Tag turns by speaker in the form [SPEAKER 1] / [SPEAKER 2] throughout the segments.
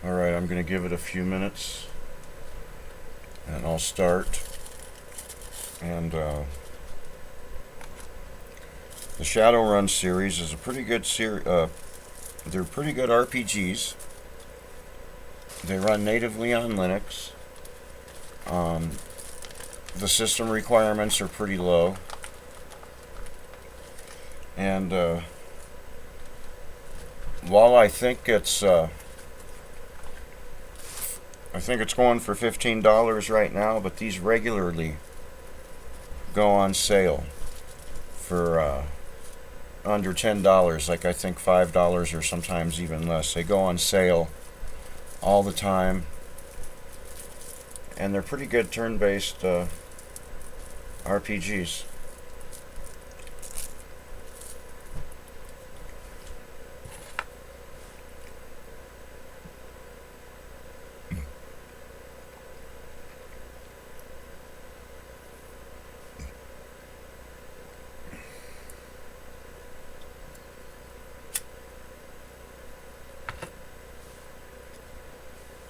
[SPEAKER 1] Alright, I'm going to give it a few minutes and I'll start. And the Shadowrun series is a pretty good series. They're pretty good RPGs. They run natively on Linux. The system requirements are pretty low. And while I think it's going for $15 right now, but these regularly go on sale for under $10, like I think $5 or sometimes even less. They go on sale all the time, and they're pretty good turn-based RPGs.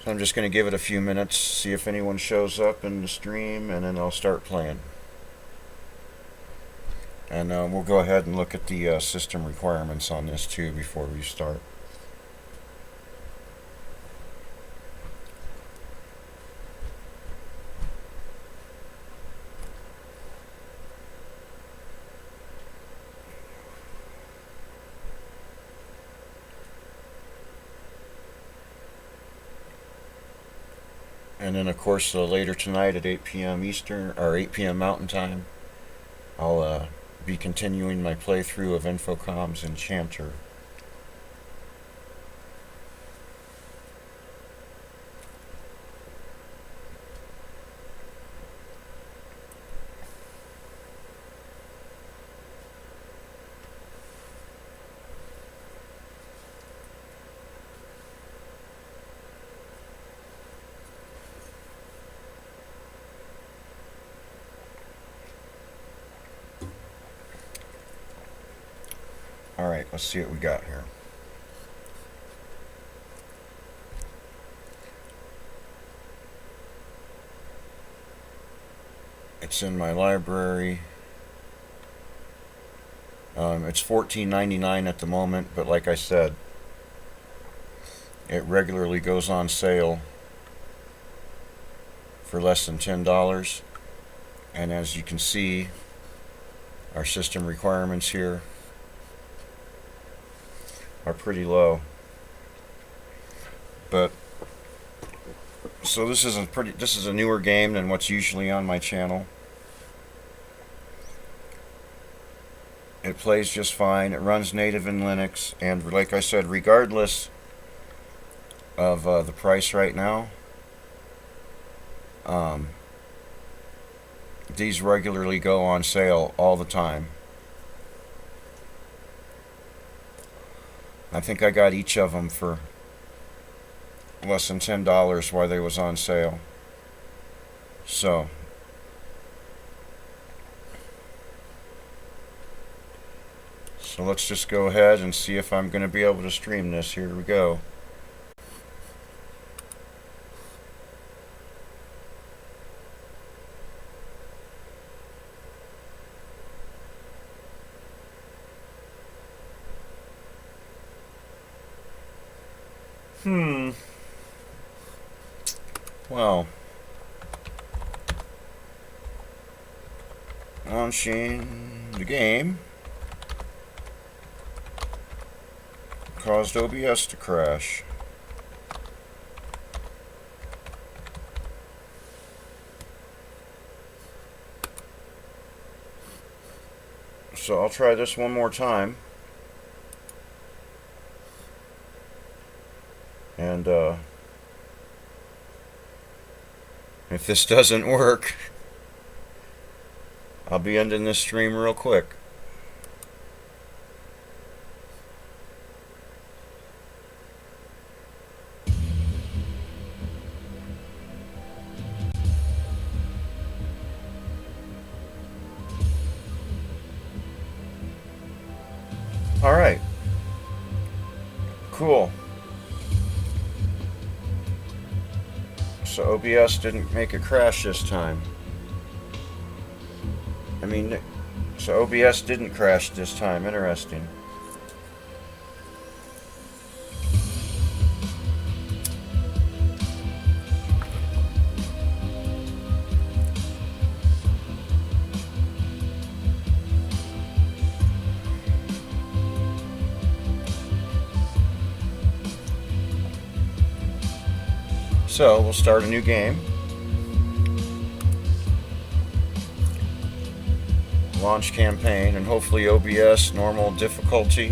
[SPEAKER 1] So I'm just going to give it a few minutes, see if anyone shows up in the stream, and then I'll start playing. And we'll go ahead and look at the system requirements on this too before we start. And then, of course, later tonight at 8 p.m. Eastern, or 8 p.m. Mountain Time, I'll be continuing my playthrough of Infocom's Enchanter. Alright, let's see what we got here. It's in my library. It's $14.99 at the moment, but like I said, it regularly goes on sale for less than $10. And as you can see, our system requirements here are pretty low. But so this is a newer game than what's usually on my channel. It plays just fine. It runs native in Linux, and like I said, regardless of the price right now, these regularly go on sale all the time. I think I got each of them for less than $10 while they was on sale. So let's just go ahead and see if I'm going to be able to stream this. Here we go. Well, launching the game caused OBS to crash. So I'll try this one more time. And If this doesn't work, I'll be ending this stream real quick. Alright. Cool. So OBS didn't make a crash this time. So OBS didn't crash this time. Interesting. So we'll start a new game. Launch campaign, and hopefully OBS normal difficulty,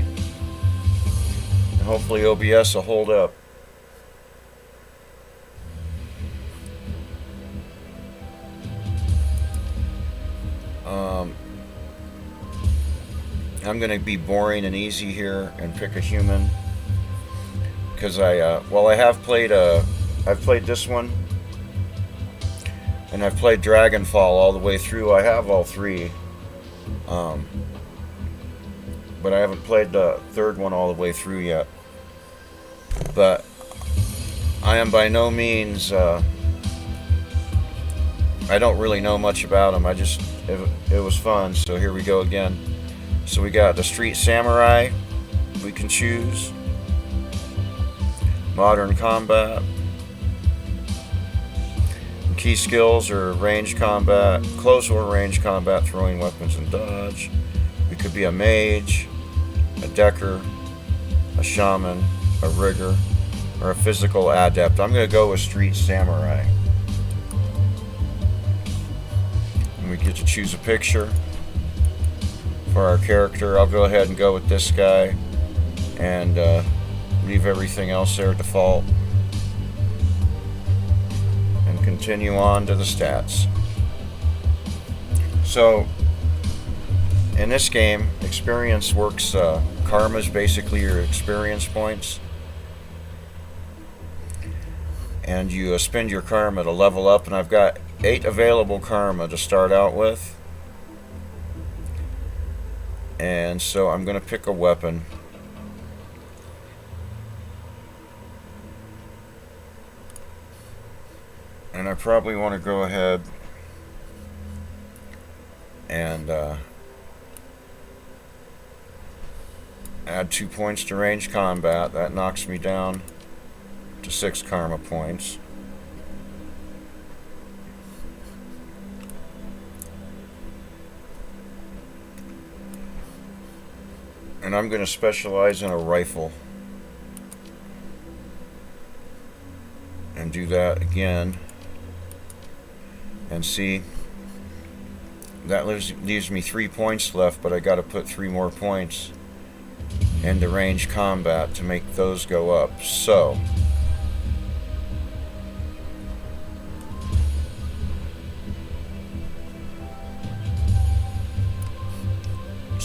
[SPEAKER 1] and hopefully OBS will hold up. I'm going to be boring and easy here and pick a human, because I've played this one, and I've played Dragonfall all the way through. I have all three. But I haven't played the third one all the way through yet. But I am by no means, I don't really know much about them. It was fun, so here we go again. So we got the Street Samurai we can choose. Modern Combat. Key skills are range combat, close or range combat, throwing weapons and dodge. We could be a mage, a decker, a shaman, a rigger, or a physical adept. I'm going to go with Street Samurai. And we get to choose a picture for our character. I'll go ahead and go with this guy and leave everything else there default. Continue on to the stats. So in this game, experience works. Karma is basically your experience points, and you spend your karma to level up, and I've got 8 available karma to start out with, and so I'm going to pick a weapon. And I probably want to go ahead and add 2 points to range combat. That knocks me down to 6 karma points. And I'm going to specialize in a rifle. And do that again. And see, that leaves me 3 points left, but I got to put 3 more points into range combat to make those go up. So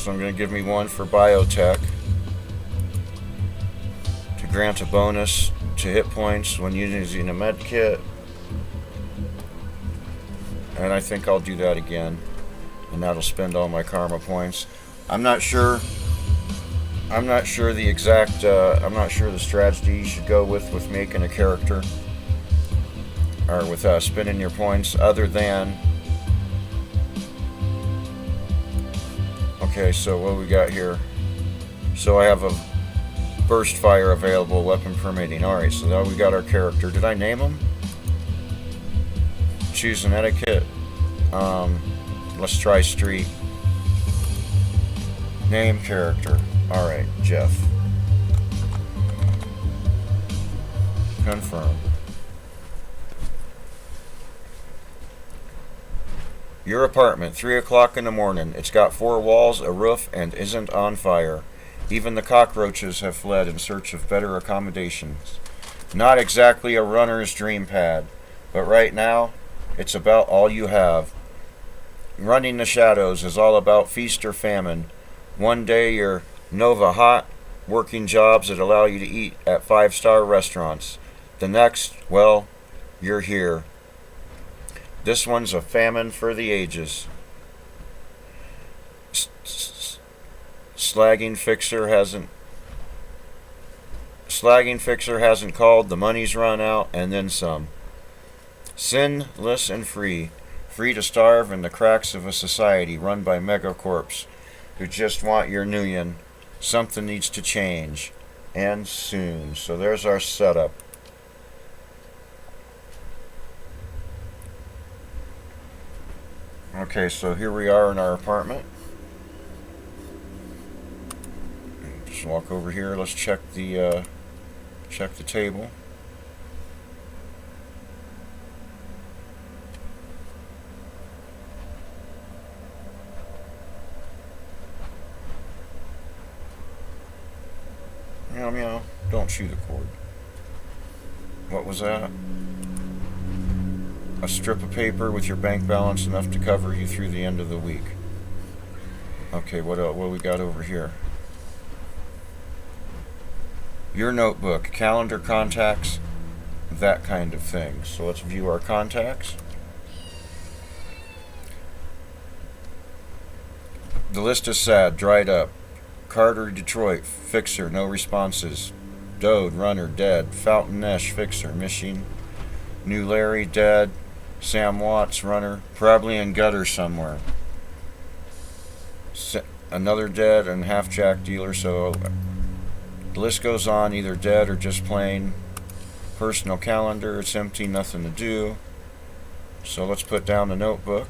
[SPEAKER 1] I'm going to give me 1 for biotech to grant a bonus to hit points when using a med kit. And I think I'll do that again, and that'll spend all my karma points. I'm not sure the exact, I'm not sure the strategy you should go with making a character, or with spending your points, other than, okay, so what we got here? So I have a burst fire available, weapon permitting. Alright, so now we got our character. Did I name him? Choose an etiquette. Let's try street. Name character. Alright, Jeff. Confirm. Your apartment, 3 o'clock in the morning. It's got 4 walls, a roof, and isn't on fire. Even the cockroaches have fled in search of better accommodations. Not exactly a runner's dream pad, but right now, It's about all you have. Running the shadows is all about feast or famine. One day you're Nova hot, working jobs that allow you to eat at five-star restaurants. The next, well, you're here. This one's a famine for the ages. Slagging Fixer hasn't called, the money's run out, and then some. Sinless and free. Free to starve in the cracks of a society run by megacorps who just want your nuyen. Something needs to change. And soon. So there's our setup. Okay, so here we are in our apartment. Just walk over here. Let's check the table. Meow meow. Don't chew the cord. What was that? A strip of paper with your bank balance enough to cover you through the end of the week. Okay, what else? What we got over here? Your notebook, calendar, contacts, that kind of thing. So let's view our contacts. The list is sad, dried up. Carter, Detroit, fixer, no responses. Dode, runner, dead. Fountain Nesh, fixer, missing. New Larry, dead. Sam Watts, runner, probably in gutter somewhere. Another dead and half-jack dealer, so the list goes on, either dead or just plain. Personal calendar, it's empty, nothing to do. So let's put down the notebook.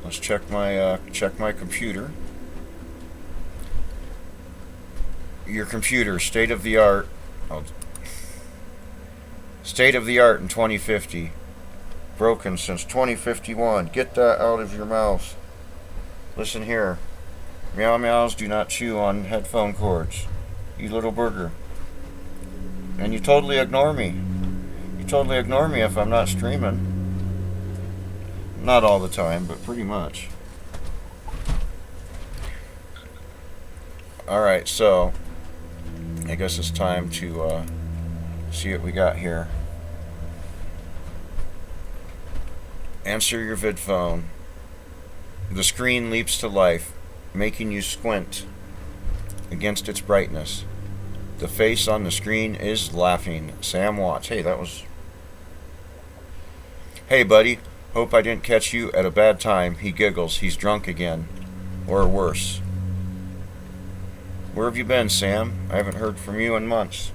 [SPEAKER 1] Let's check my computer. Your computer, state of the art. State of the art in 2050. Broken since 2051. Get that out of your mouth. Listen here. Meow meows do not chew on headphone cords. You little burger. And you totally ignore me. You totally ignore me if I'm not streaming. Not all the time, but pretty much. Alright, so I guess it's time to see what we got here. Answer your vid phone. The screen leaps to life, making you squint against its brightness. The face on the screen is laughing. Sam Watts. Hey, that was... Hey, buddy. Hope I didn't catch you at a bad time. He giggles. He's drunk again. Or worse. Where have you been, Sam? I haven't heard from you in months.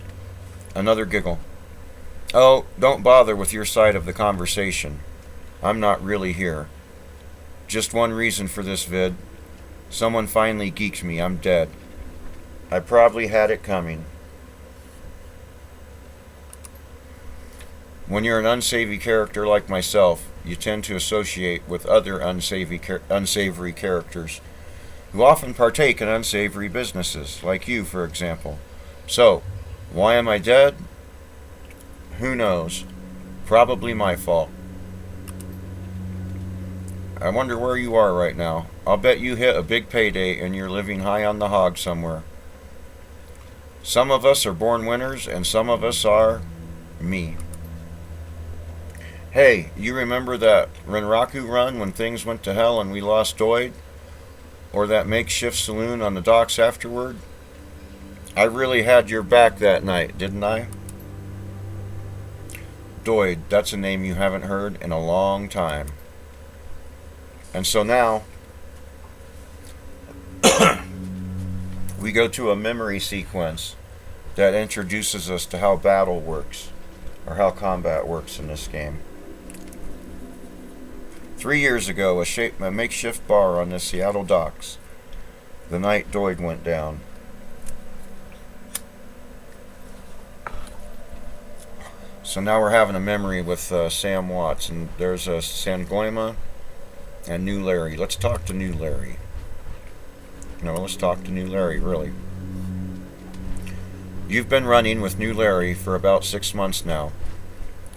[SPEAKER 1] Another giggle. Oh, don't bother with your side of the conversation. I'm not really here. Just one reason for this vid. Someone finally geeked me. I'm dead. I probably had it coming. When you're an unsavory character like myself, you tend to associate with other unsavory characters who often partake in unsavory businesses, like you, for example. So, why am I dead? Who knows? Probably my fault. I wonder where you are right now. I'll bet you hit a big payday and you're living high on the hog somewhere. Some of us are born winners and some of us are me. Hey, you remember that Renraku run when things went to hell and we lost Doid? Or that makeshift saloon on the docks afterward? I really had your back that night, didn't I? Doid, that's a name you haven't heard in a long time. And so now, we go to a memory sequence that introduces us to how battle works, or how combat works in this game. 3 years ago, a makeshift bar on the Seattle docks, the night Doid went down. So now we're having a memory with Sam Watts, and there's a Sangoima and New Larry. Let's talk to New Larry. No, let's talk to New Larry, really. You've been running with New Larry for about 6 months now.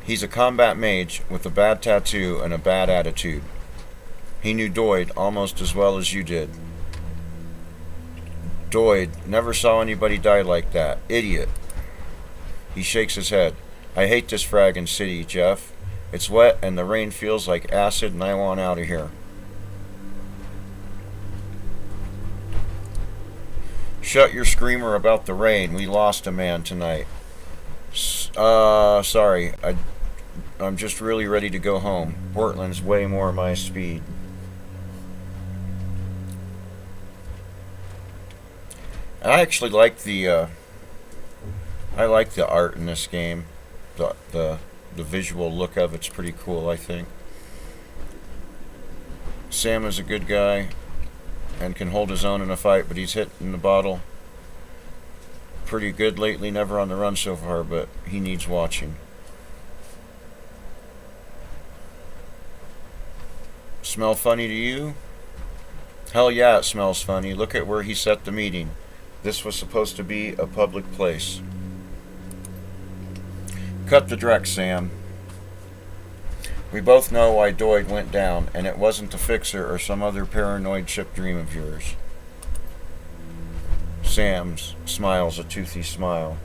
[SPEAKER 1] He's a combat mage with a bad tattoo and a bad attitude. He knew Doyd almost as well as you did. Doyd never saw anybody die like that. Idiot. He shakes his head. I hate this fraggin' city, Jeff. It's wet and the rain feels like acid and I want out of here. Shut your screamer about the rain. We lost a man tonight. Sorry. I'm just really ready to go home. Portland's way more my speed. I actually like the art in this game. The visual look of it's pretty cool, I think. Sam is a good guy and can hold his own in a fight, but he's hitting the bottle pretty good lately. Never on the run so far, but he needs watching. Smell funny to you? Hell yeah, it smells funny. Look at where he set the meeting. This was supposed to be a public place. Cut the dreck, Sam. We both know why Doyd went down, and it wasn't the Fixer or some other paranoid chip dream of yours. Sam smiles a toothy smile.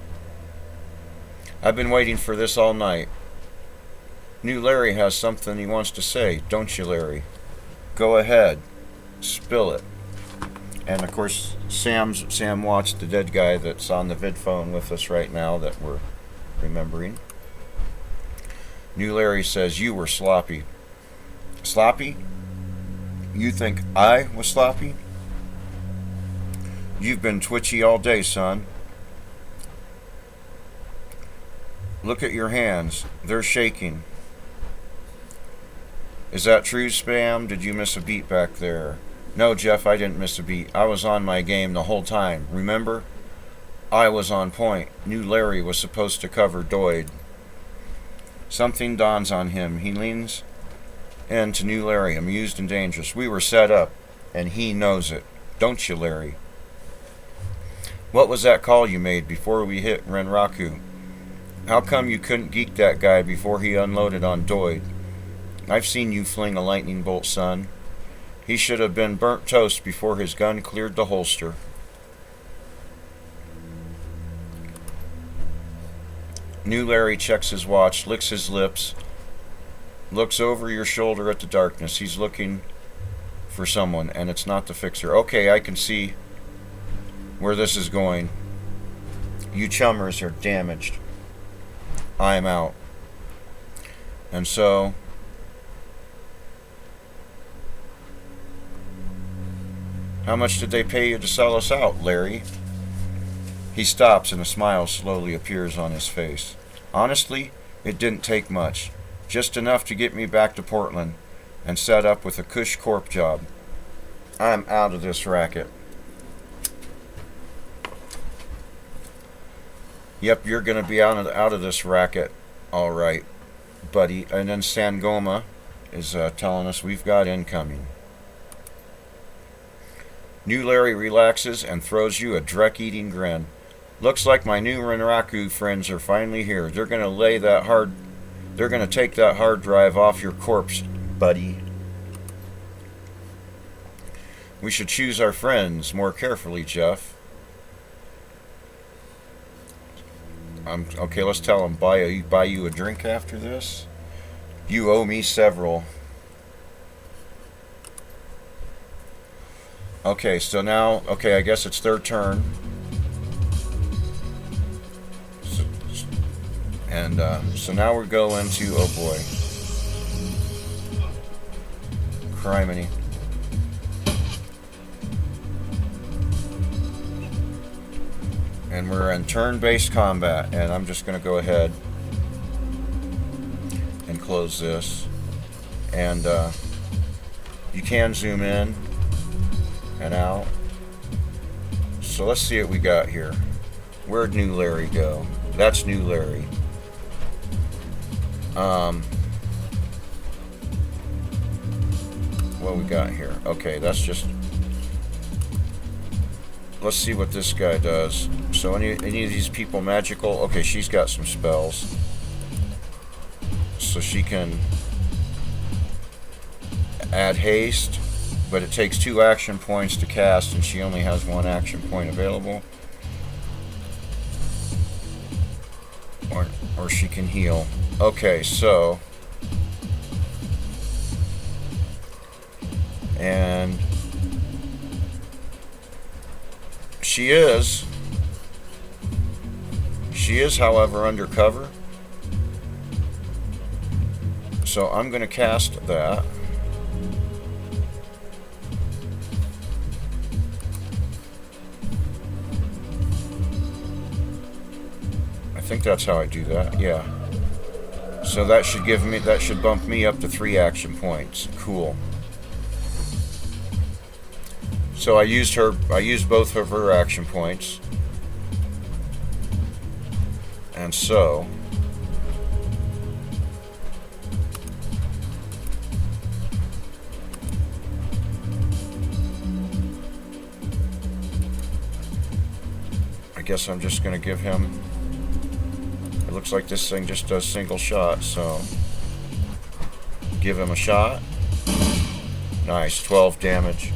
[SPEAKER 1] I've been waiting for this all night. New Larry has something he wants to say, don't you, Larry? Go ahead. Spill it. And of course, Sam watched the dead guy that's on the vid phone with us right now that we're remembering. New Larry says, you were sloppy. Sloppy? You think I was sloppy? You've been twitchy all day, son. Look at your hands. They're shaking. Is that true, Spam? Did you miss a beat back there? No, Jeff, I didn't miss a beat. I was on my game the whole time. Remember? I was on point. New Larry was supposed to cover Doyd. Something dawns on him. He leans in to New Larry, amused and dangerous. We were set up, and he knows it. Don't you, Larry? What was that call you made before we hit Renraku? How come you couldn't geek that guy before he unloaded on Doyd? I've seen you fling a lightning bolt, son. He should have been burnt toast before his gun cleared the holster. New Larry checks his watch, licks his lips, looks over your shoulder at the darkness. He's looking for someone, and it's not the Fixer. Okay, I can see where this is going. You chummers are damaged. I'm out. And so how much did they pay you to sell us out, Larry? He stops and a smile slowly appears on his face. Honestly, it didn't take much. Just enough to get me back to Portland and set up with a cush corp job. I'm out of this racket. Yep, you're going to be out of this racket. All right, buddy. And then Sangoma is telling us we've got incoming. New Larry relaxes and throws you a dreck-eating grin. Looks like my new Renraku friends are finally here. They're going to take that hard drive off your corpse, buddy. We should choose our friends more carefully, Jeff. Okay, let's tell them buy you a drink after this. You owe me several. Okay, so now, I guess it's their turn. So now we're going to, oh boy, criminy. And we're in turn-based combat, and I'm just going to go ahead and close this. And you can zoom in and out. So let's see what we got here. Where'd New Larry go? That's New Larry. What we got here? Okay, that's just let's see what this guy does. So any of these people magical? Okay, she's got some spells. So she can add haste, but it takes 2 action points to cast, and she only has 1 action point available. Or she can heal. Okay, so... And... She is, however, undercover. So I'm going to cast that. I think that's how I do that. Yeah. So that should bump me up to 3 action points. Cool. So I used both of her action points. And so I guess I'm just going to give him, it looks like this thing just does single shot, so give him a shot. Nice, 12 damage.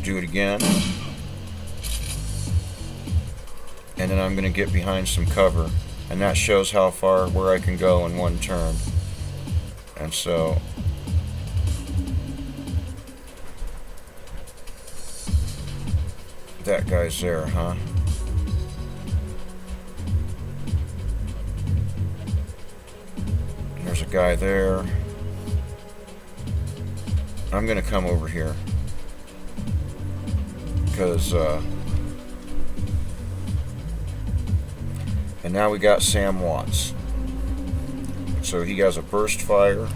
[SPEAKER 1] Do it again. And then I'm going to get behind some cover. And that shows how far, where I can go in 1 turn. And so... that guy's there, huh? And there's a guy there. I'm going to come over here. Because, and now we got Sam Watts. So he has a burst fire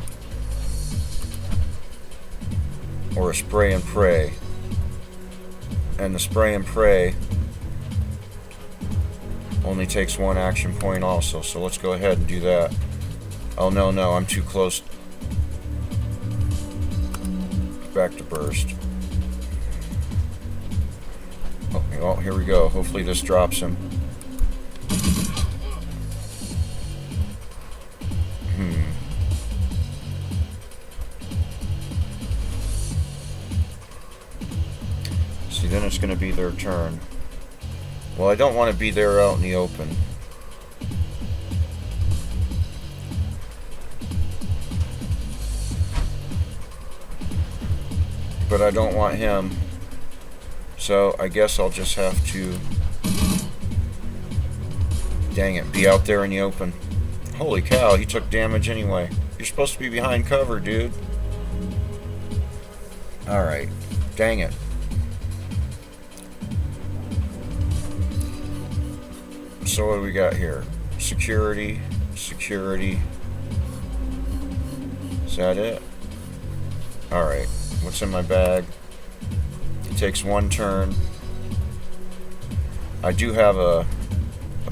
[SPEAKER 1] or a spray and pray. And the spray and pray only takes 1 action point also. So let's go ahead and do that. Oh no, I'm too close. Back to burst. Oh, here we go. Hopefully this drops him. See, then it's going to be their turn. Well, I don't want to be there out in the open. But I don't want him. So I guess I'll just have to, dang it, be out there in the open. Holy cow, he took damage anyway. You're supposed to be behind cover, dude. Alright, dang it. So what do we got here? Security, security. Is that it? Alright, what's in my bag? Takes 1 turn. I do have a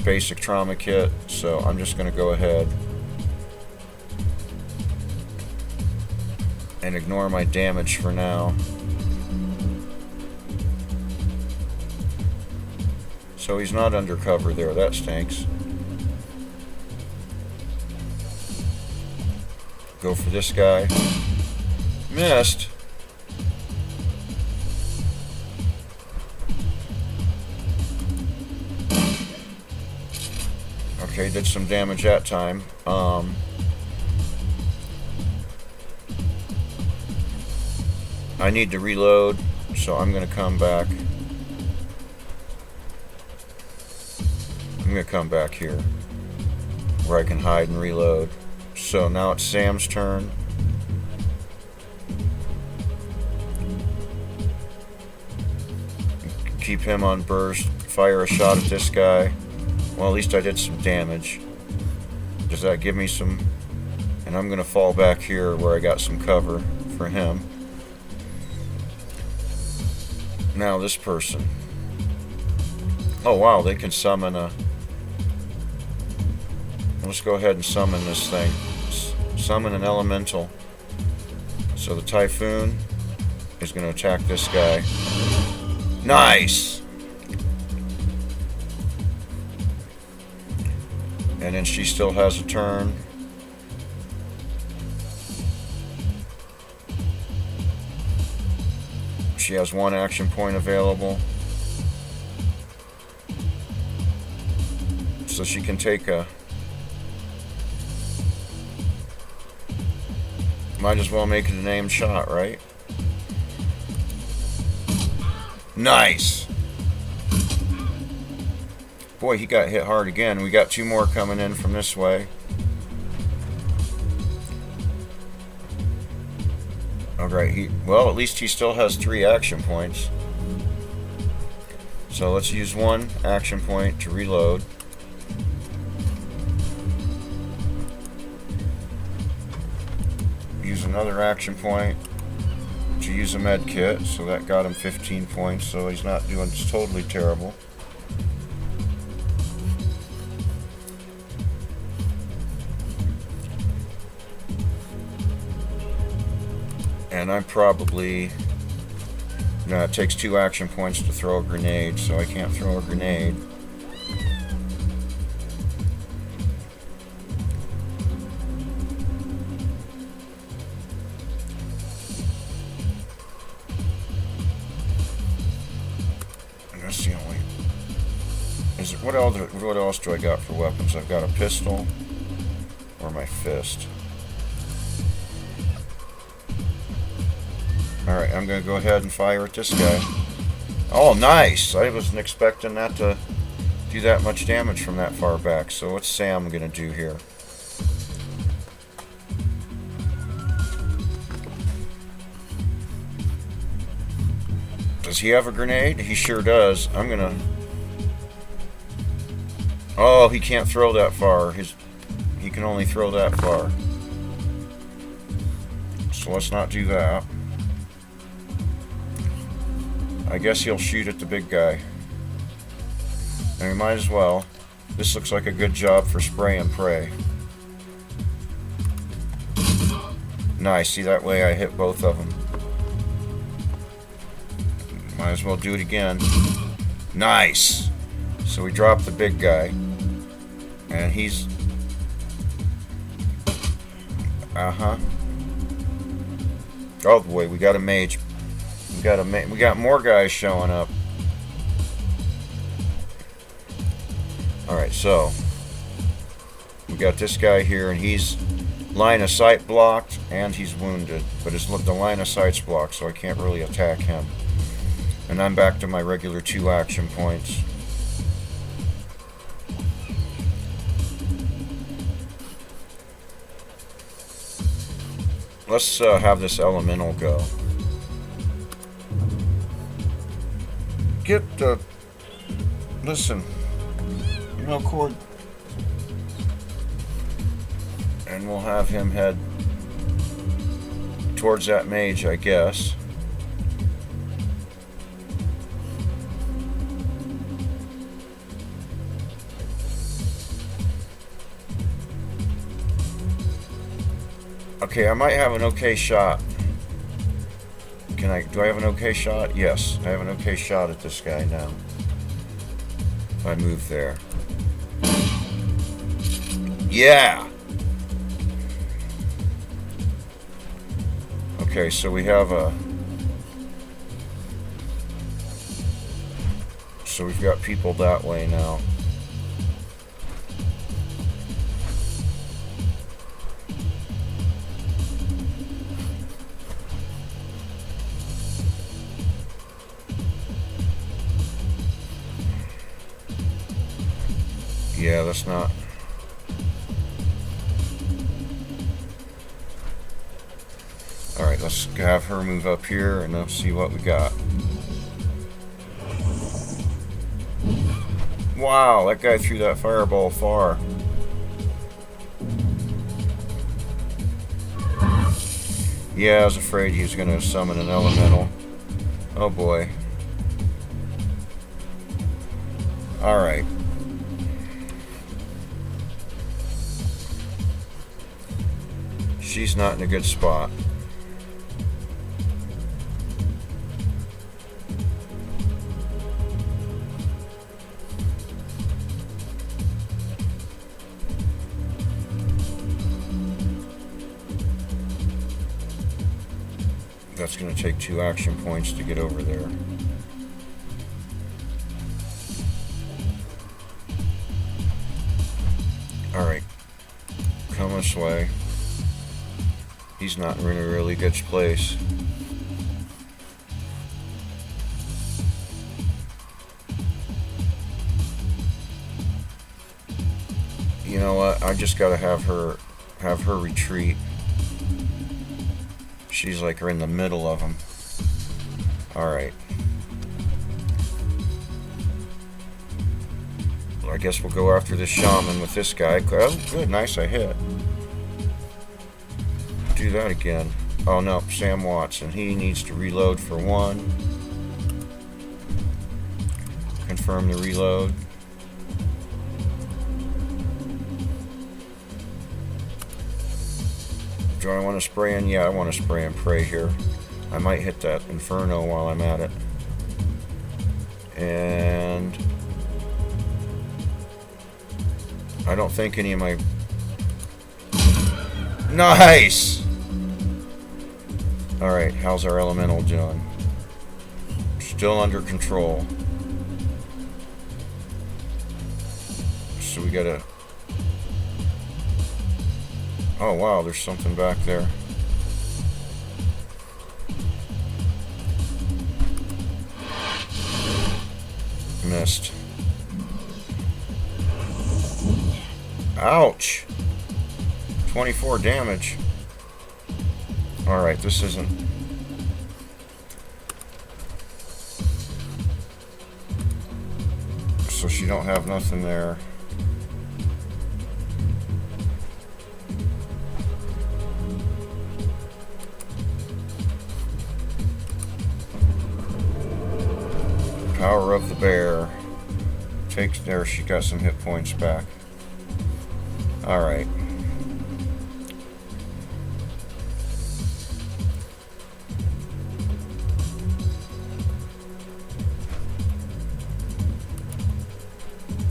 [SPEAKER 1] basic trauma kit, so I'm just going to go ahead and ignore my damage for now. So he's not undercover there, that stinks. Go for this guy. Missed. Okay, did some damage that time. I need to reload, so I'm going to come back. I'm going to come back here, where I can hide and reload. So now it's Sam's turn. Keep him on burst. Fire a shot at this guy. Well, at least I did some damage. Does that give me some... And I'm going to fall back here where I got some cover for him. Now this person. Oh wow, they can summon a... Let's go ahead and summon this thing. Summon an elemental. So the Typhoon. is going to attack this guy. Nice! And then she still has a turn. She has one action point available. So she can take a... Might as well make it a named shot, right? Nice! Boy, he got hit hard again. We got two more coming in from this way. Alright, well, at least he still has 3 action points. So let's use 1 action point to reload. Use another action point to use a med kit, so that got him 15 points, so he's not doing totally terrible. And I'm probably... No, it takes 2 action points to throw a grenade, so I can't throw a grenade. And that's the only... Is it, what else do I got for weapons? I've got a pistol or my fist. Alright, I'm going to go ahead and fire at this guy. Oh, nice! I wasn't expecting that to do that much damage from that far back. So what's Sam going to do here? Does he have a grenade? He sure does. I'm going to... Oh, he can't throw that far. He can only throw that far. So let's not do that. I guess he'll shoot at the big guy. And we might as well. This looks like a good job for spray and pray. Nice. See, that way I hit both of them. Might as well do it again. Nice. So we drop the big guy. And he's... Uh-huh. Oh boy, we got a mage. We got more guys showing up. Alright, so we got this guy here, and he's line of sight blocked, and he's wounded. But the line of sight's blocked, so I can't really attack him. And I'm back to my regular 2 action points. Let's have this elemental go. Get the... Listen. No cord. And we'll have him head towards that mage, I guess. Okay, I might have an okay shot. Do I have an okay shot? Yes, I have an okay shot at this guy now. If I move there. Yeah! Okay, so we have a... So we've got people that way now. Yeah, that's not... Alright, let's have her move up here and let's see what we got. Wow, that guy threw that fireball far. Yeah, I was afraid he was going to summon an elemental. Oh boy. Alright. She's not in a good spot. That's going to take 2 action points to get over there. Alright. Come this way. He's not in a really good place. You know what? I just gotta have her retreat. She's like in the middle of them. Alright. Well, I guess we'll go after this shaman with this guy. Oh, good. Nice, I hit. Do that again. Oh no, Sam Watson. He needs to reload for 1. Confirm the reload. Do I want to spray in? Yeah, I want to spray and pray here. I might hit that Inferno while I'm at it. And I don't think any of my... Nice! Alright, how's our elemental doing? Still under control. So we gotta... Oh wow, there's something back there. Missed. Ouch! 24 damage. Alright, this isn't... So she don't have nothing there. Power of the bear. Takes there, she got some hit points back. Alright.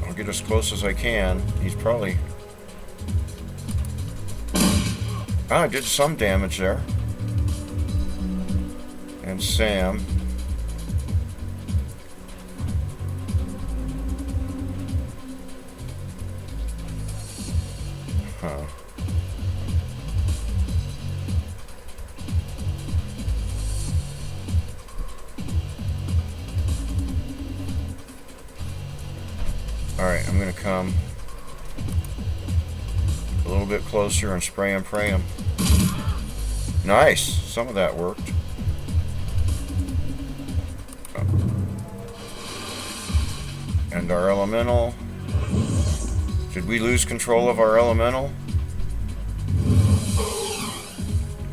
[SPEAKER 1] I'll get as close as I can. He's probably... I did some damage there. And Sam. Huh. Alright, I'm gonna come a little bit closer and spray and pray him. Nice! Some of that worked. And our elemental. Did we lose control of our elemental?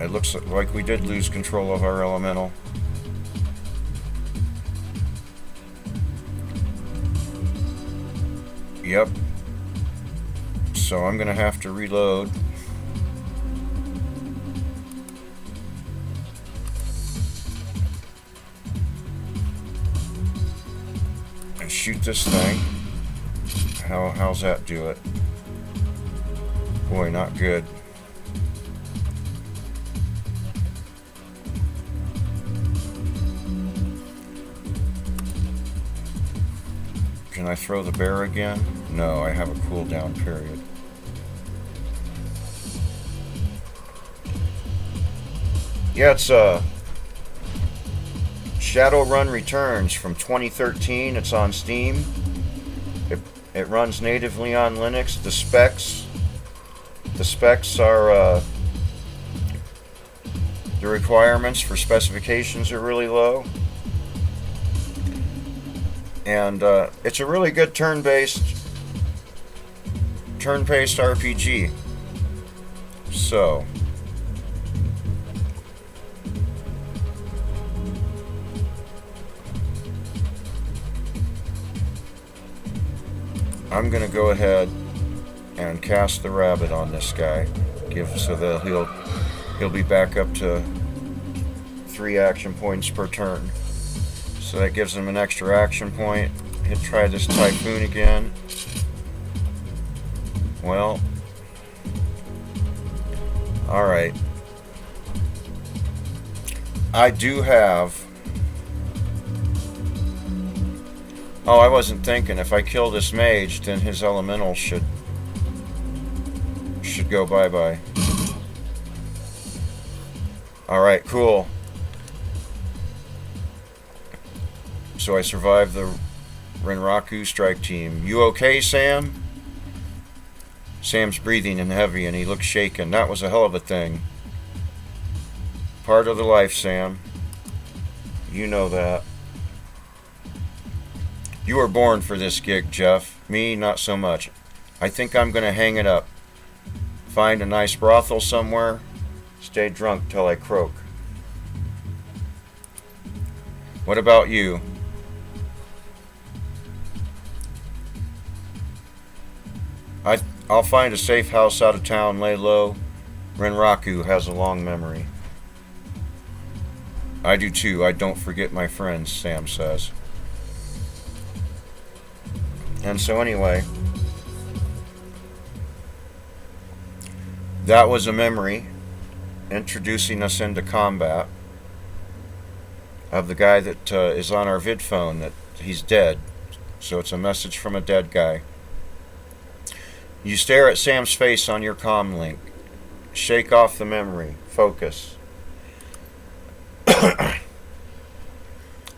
[SPEAKER 1] It looks like we did lose control of our elemental. Yep. So I'm gonna have to reload. And shoot this thing. How's that do it? Boy, not good. Can I throw the bear again? No, I have a cooldown period. Yeah, it's Shadowrun Returns from 2013. It's on Steam. It runs natively on Linux. The specs are the requirements for specifications are really low, and it's a really good turn-based RPG. So I'm gonna go ahead and cast the rabbit on this guy, so that he'll be back up to 3 action points per turn. So that gives him an extra action point. He'll try this typhoon again. Well, all right. I do have... Oh, I wasn't thinking. If I kill this mage, then his elemental should go bye-bye. Alright, cool. So I survived the Renraku strike team. You okay, Sam? Sam's breathing in heavy and he looks shaken. That was a hell of a thing. Part of the life, Sam. You know that. You were born for this gig, Jeff. Me, not so much. I think I'm gonna hang it up. Find a nice brothel somewhere. Stay drunk till I croak. What about you? I'll find a safe house out of town, lay low. Renraku has a long memory. I do too. I don't forget my friends, Sam says. And so anyway, that was a memory introducing us into combat of the guy that is on our vid phone, that he's dead. So it's a message from a dead guy. You stare at Sam's face on your comm link. Shake off the memory. Focus.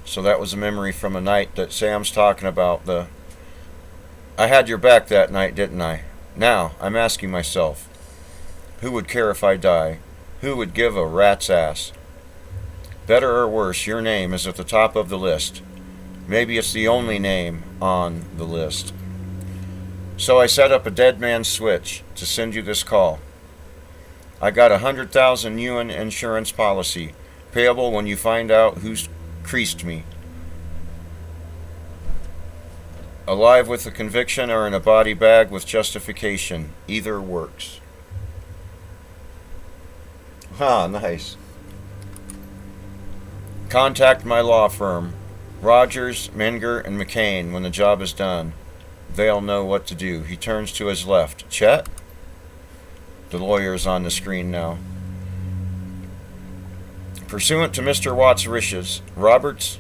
[SPEAKER 1] So that was a memory from a night that Sam's talking about. I had your back that night, didn't I? Now, I'm asking myself, who would care if I die? Who would give a rat's ass? Better or worse, your name is at the top of the list. Maybe it's the only name on the list. So I set up a dead man switch to send you this call. I got 100,000 yuan insurance policy, payable when you find out who's creased me. Alive with a conviction or in a body bag with justification. Either works. Ah, nice. Contact my law firm, Rogers, Menger, and McCain, when the job is done. They'll know what to do. He turns to his left. Chet? The lawyer is on the screen now. Pursuant to Mr. Watt's wishes, Roberts,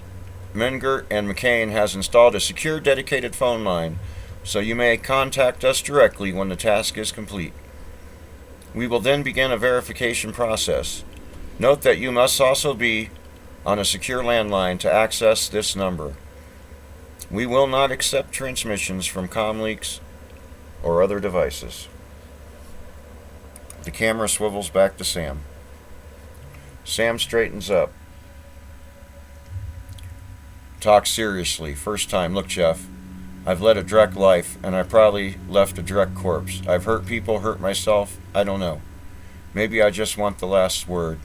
[SPEAKER 1] Menger, and McCain has installed a secure dedicated phone line, so you may contact us directly when the task is complete. We will then begin a verification process. Note that you must also be on a secure landline to access this number. We will not accept transmissions from comleaks or other devices. The camera swivels back to Sam. Sam straightens up. Talk seriously. First time. Look, Jeff, I've led a Drek life, and I probably left a Drek corpse. I've hurt people, hurt myself. I don't know. Maybe I just want the last word.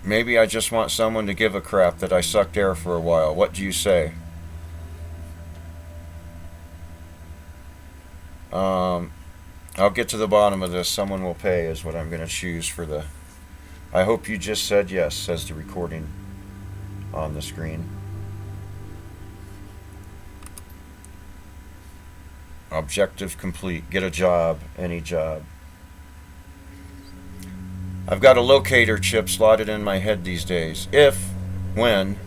[SPEAKER 1] Maybe I just want someone to give a crap that I sucked air for a while. What do you say? I'll get to the bottom of this. Someone will pay is what I'm going to choose for the... I hope you just said yes, says the recording on the screen. Objective complete. Get a job. Any job. I've got a locator chip slotted in my head these days. When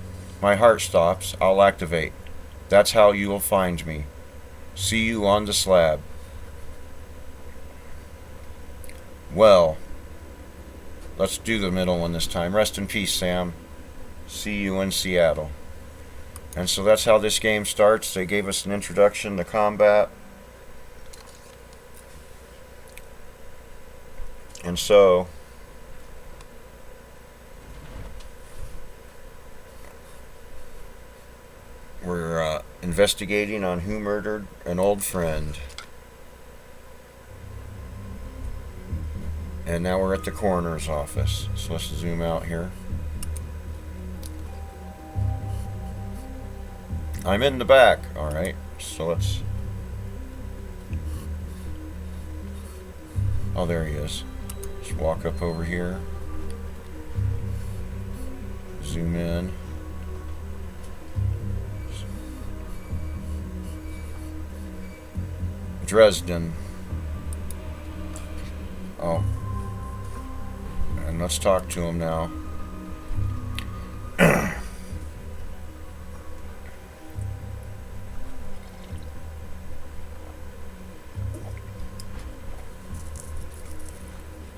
[SPEAKER 1] my heart stops, I'll activate. That's how you will find me. See you on the slab. Well, let's do the middle one this time. Rest in peace, Sam. See you in Seattle. And so that's how this game starts. They gave us an introduction to combat. And so... we're investigating on who murdered an old friend. And now we're at the coroner's office. So let's zoom out here. I'm in the back. Alright, so let's... oh, there he is. Let's walk up over here. Zoom in. Dresden. Oh. Let's talk to him now.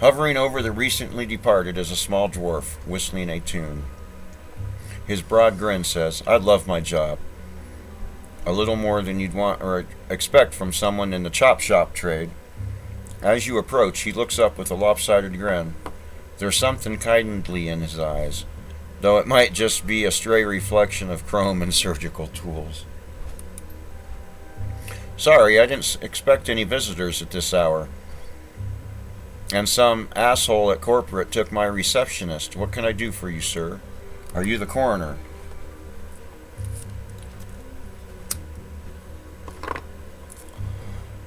[SPEAKER 1] Hovering over the recently departed is a small dwarf, whistling a tune. His broad grin says, "I love my job. A little more than you'd want or expect from someone in the chop shop trade." As you approach, he looks up with a lopsided grin. There's something kindly in his eyes, though it might just be a stray reflection of chrome and surgical tools. "Sorry, I didn't expect any visitors at this hour. And some asshole at corporate took my receptionist. What can I do for you, sir? Are you the coroner?"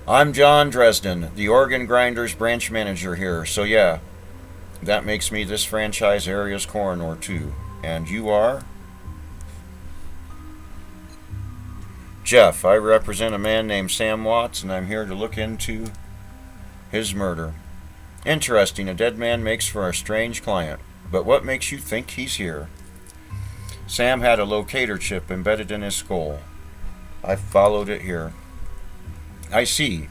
[SPEAKER 1] "I'm John Dresden, the organ grinders branch manager here. So yeah, that makes me this franchise area's coroner too. And you are?" "Jeff. I represent a man named Sam Watts, and I'm here to look into his murder." "Interesting. A dead man makes for a strange client. But what makes you think he's here?" "Sam had a locator chip embedded in his skull. I followed it here." "I see.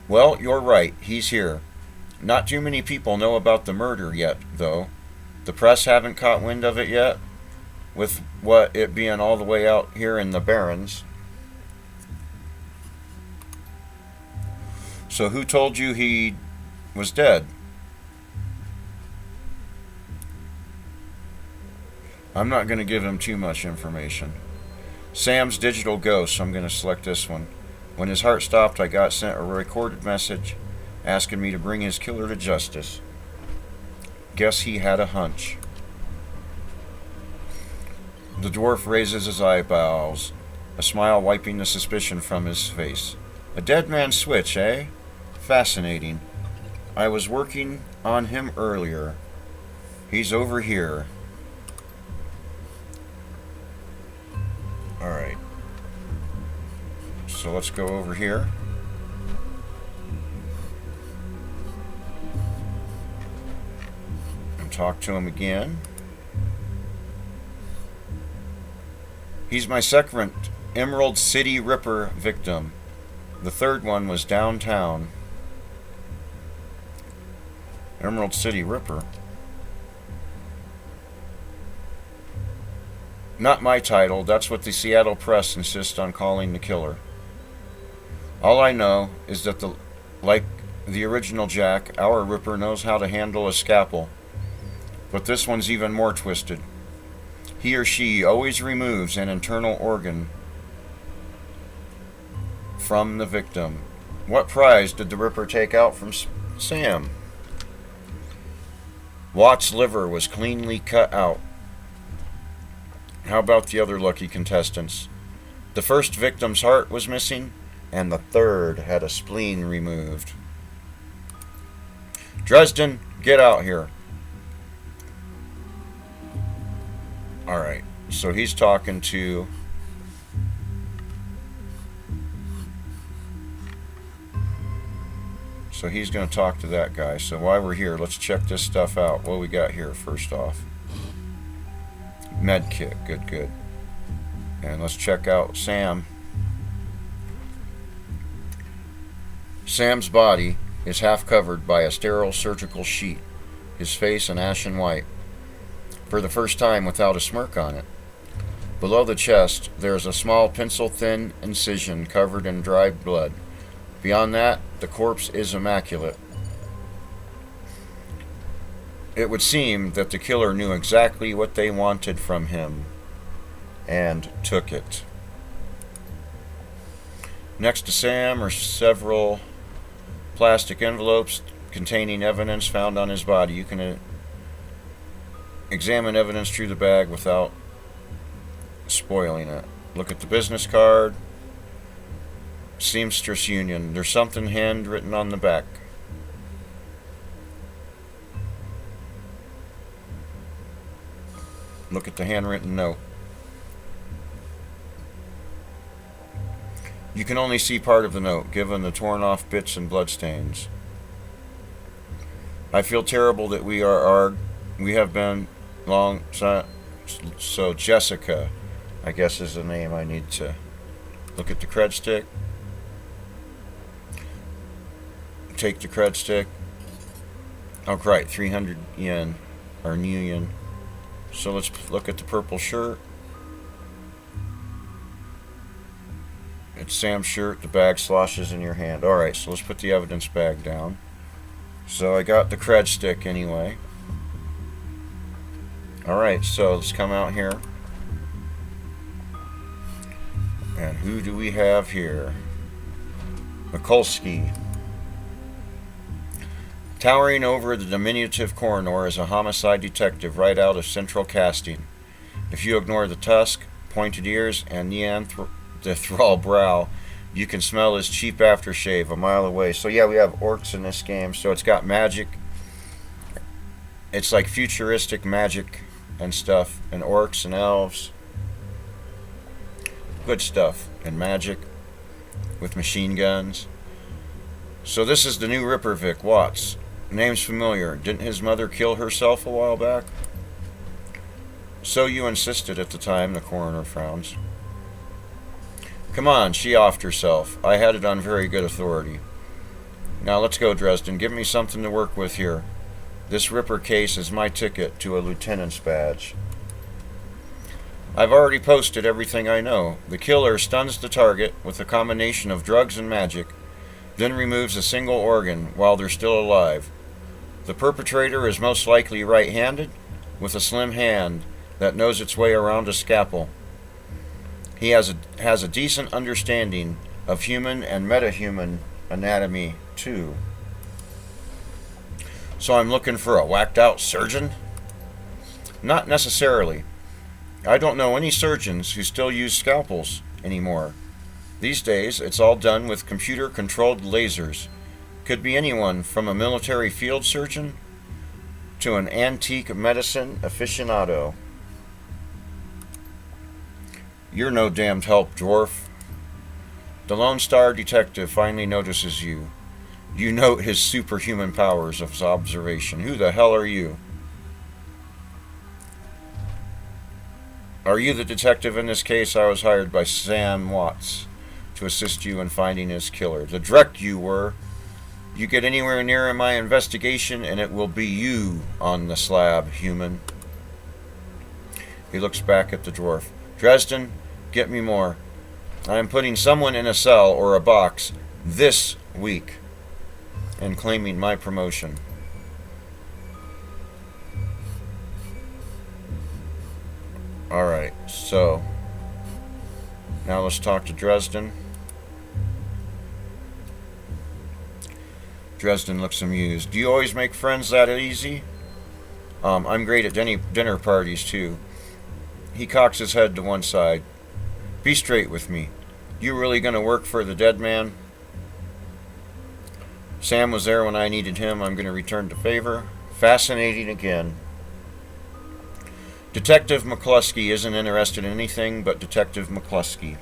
[SPEAKER 1] Well, you're right. He's here. Not too many people know about the murder yet, though. The press haven't caught wind of it yet, with what it being all the way out here in the Barrens." "So who told you he was dead?" "I'm not going to give him too much information. Sam's digital ghost, so I'm going to select this one. When his heart stopped, I got sent a recorded message asking me to bring his killer to justice. Guess he had a hunch." The dwarf raises his eyebrows, a smile wiping the suspicion from his face. "A dead man's switch, eh? Fascinating. I was working on him earlier. He's over here." Alright. So let's go over here. And talk to him again. "He's my second Emerald City Ripper victim. The third one was downtown." Emerald City Ripper? "Not my title. That's what the Seattle press insists on calling the killer. All I know is that, like the original Jack, our Ripper knows how to handle a scalpel. But this one's even more twisted. He or she always removes an internal organ from the victim. What prize did the Ripper take out from Sam?" "Watt's liver was cleanly cut out. How about the other lucky contestants? The first victim's heart was missing, and the third had a spleen removed." "Dresden, get out here." Alright, so he's talking to... So he's going to talk to that guy. So while we're here, let's check this stuff out. What we got here first off? Med kit. Good, good. And let's check out Sam. Sam's body is half covered by a sterile surgical sheet, his face an ashen white, for the first time without a smirk on it. Below the chest, there is a small pencil-thin incision covered in dried blood. Beyond that, the corpse is immaculate. It would seem that the killer knew exactly what they wanted from him, and took it. Next to Sam are several plastic envelopes containing evidence found on his body. You can examine evidence through the bag without spoiling it. Look at the business card. Seamstress Union. There's something handwritten on the back. Look at the handwritten note. You can only see part of the note, given the torn off bits and bloodstains. I feel terrible that we have been long. So Jessica, I guess is the name. I need to look at the cred stick. Take the cred stick. Oh, right, 300 yen or new yen. So let's look at the purple shirt. It's Sam's shirt. The bag sloshes in your hand. Alright, so let's put the evidence bag down. So I got the cred stick anyway. Alright, so let's come out here. And who do we have here? Mikulski. Towering over the diminutive coroner is a homicide detective right out of central casting. If you ignore the tusk, pointed ears, and the thrall brow, you can smell his cheap aftershave a mile away. So yeah, we have orcs in this game. So it's got magic. It's like futuristic magic and stuff, and orcs and elves. Good stuff. And magic with machine guns. So this is the new Ripper Vic Watts. Name's familiar. Didn't his mother kill herself a while back? So you insisted at the time, the coroner frowns. Come on, she offed herself. I had it on very good authority. Now let's go, Dresden. Give me something to work with here. This Ripper case is my ticket to a lieutenant's badge. I've already posted everything I know. The killer stuns the target with a combination of drugs and magic, then removes a single organ while they're still alive. The perpetrator is most likely right-handed, with a slim hand that knows its way around a scalpel. He has a decent understanding of human and metahuman anatomy, too. So I'm looking for a whacked-out surgeon? Not necessarily. I don't know any surgeons who still use scalpels anymore. These days, it's all done with computer-controlled lasers. Could be anyone from a military field surgeon to an antique medicine aficionado. You're no damned help, dwarf. The Lone Star detective finally notices you. You note his superhuman powers of observation. Who the hell are you? Are you the detective in this case? I was hired by Sam Watts to assist you in finding his killer. The dreck you were. You get anywhere near my investigation and it will be you on the slab, human. He looks back at the dwarf. Dresden, get me more. I am putting someone in a cell or a box this week and claiming my promotion. Alright, so now let's talk to Dresden. Dresden looks amused. Do you always make friends that easy? I'm great at dinner parties, too. He cocks his head to one side. Be straight with me. You really gonna work for the dead man? Sam was there when I needed him. I'm gonna return the favor. Fascinating again. Detective McCluskey isn't interested in anything but Detective McCluskey.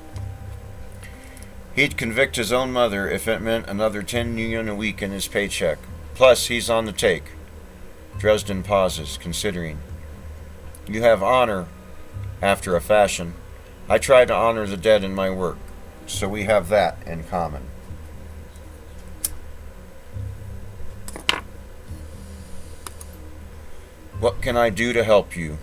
[SPEAKER 1] He'd convict his own mother if it meant another 10 yen a week in his paycheck. Plus, he's on the take. Dresden pauses, considering. You have honor, after a fashion. I try to honor the dead in my work, so we have that in common. What can I do to help you?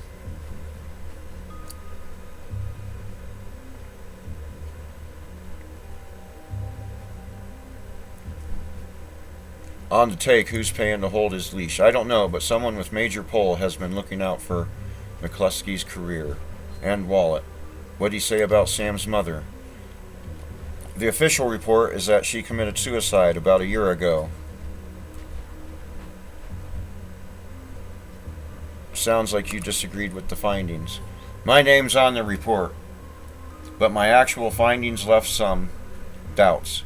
[SPEAKER 1] On the take, who's paying to hold his leash? I don't know, but someone with major pull has been looking out for McCluskey's career and wallet. What'd he say about Sam's mother? The official report is that she committed suicide about a year ago. Sounds like you disagreed with the findings. My name's on the report, but my actual findings left some doubts.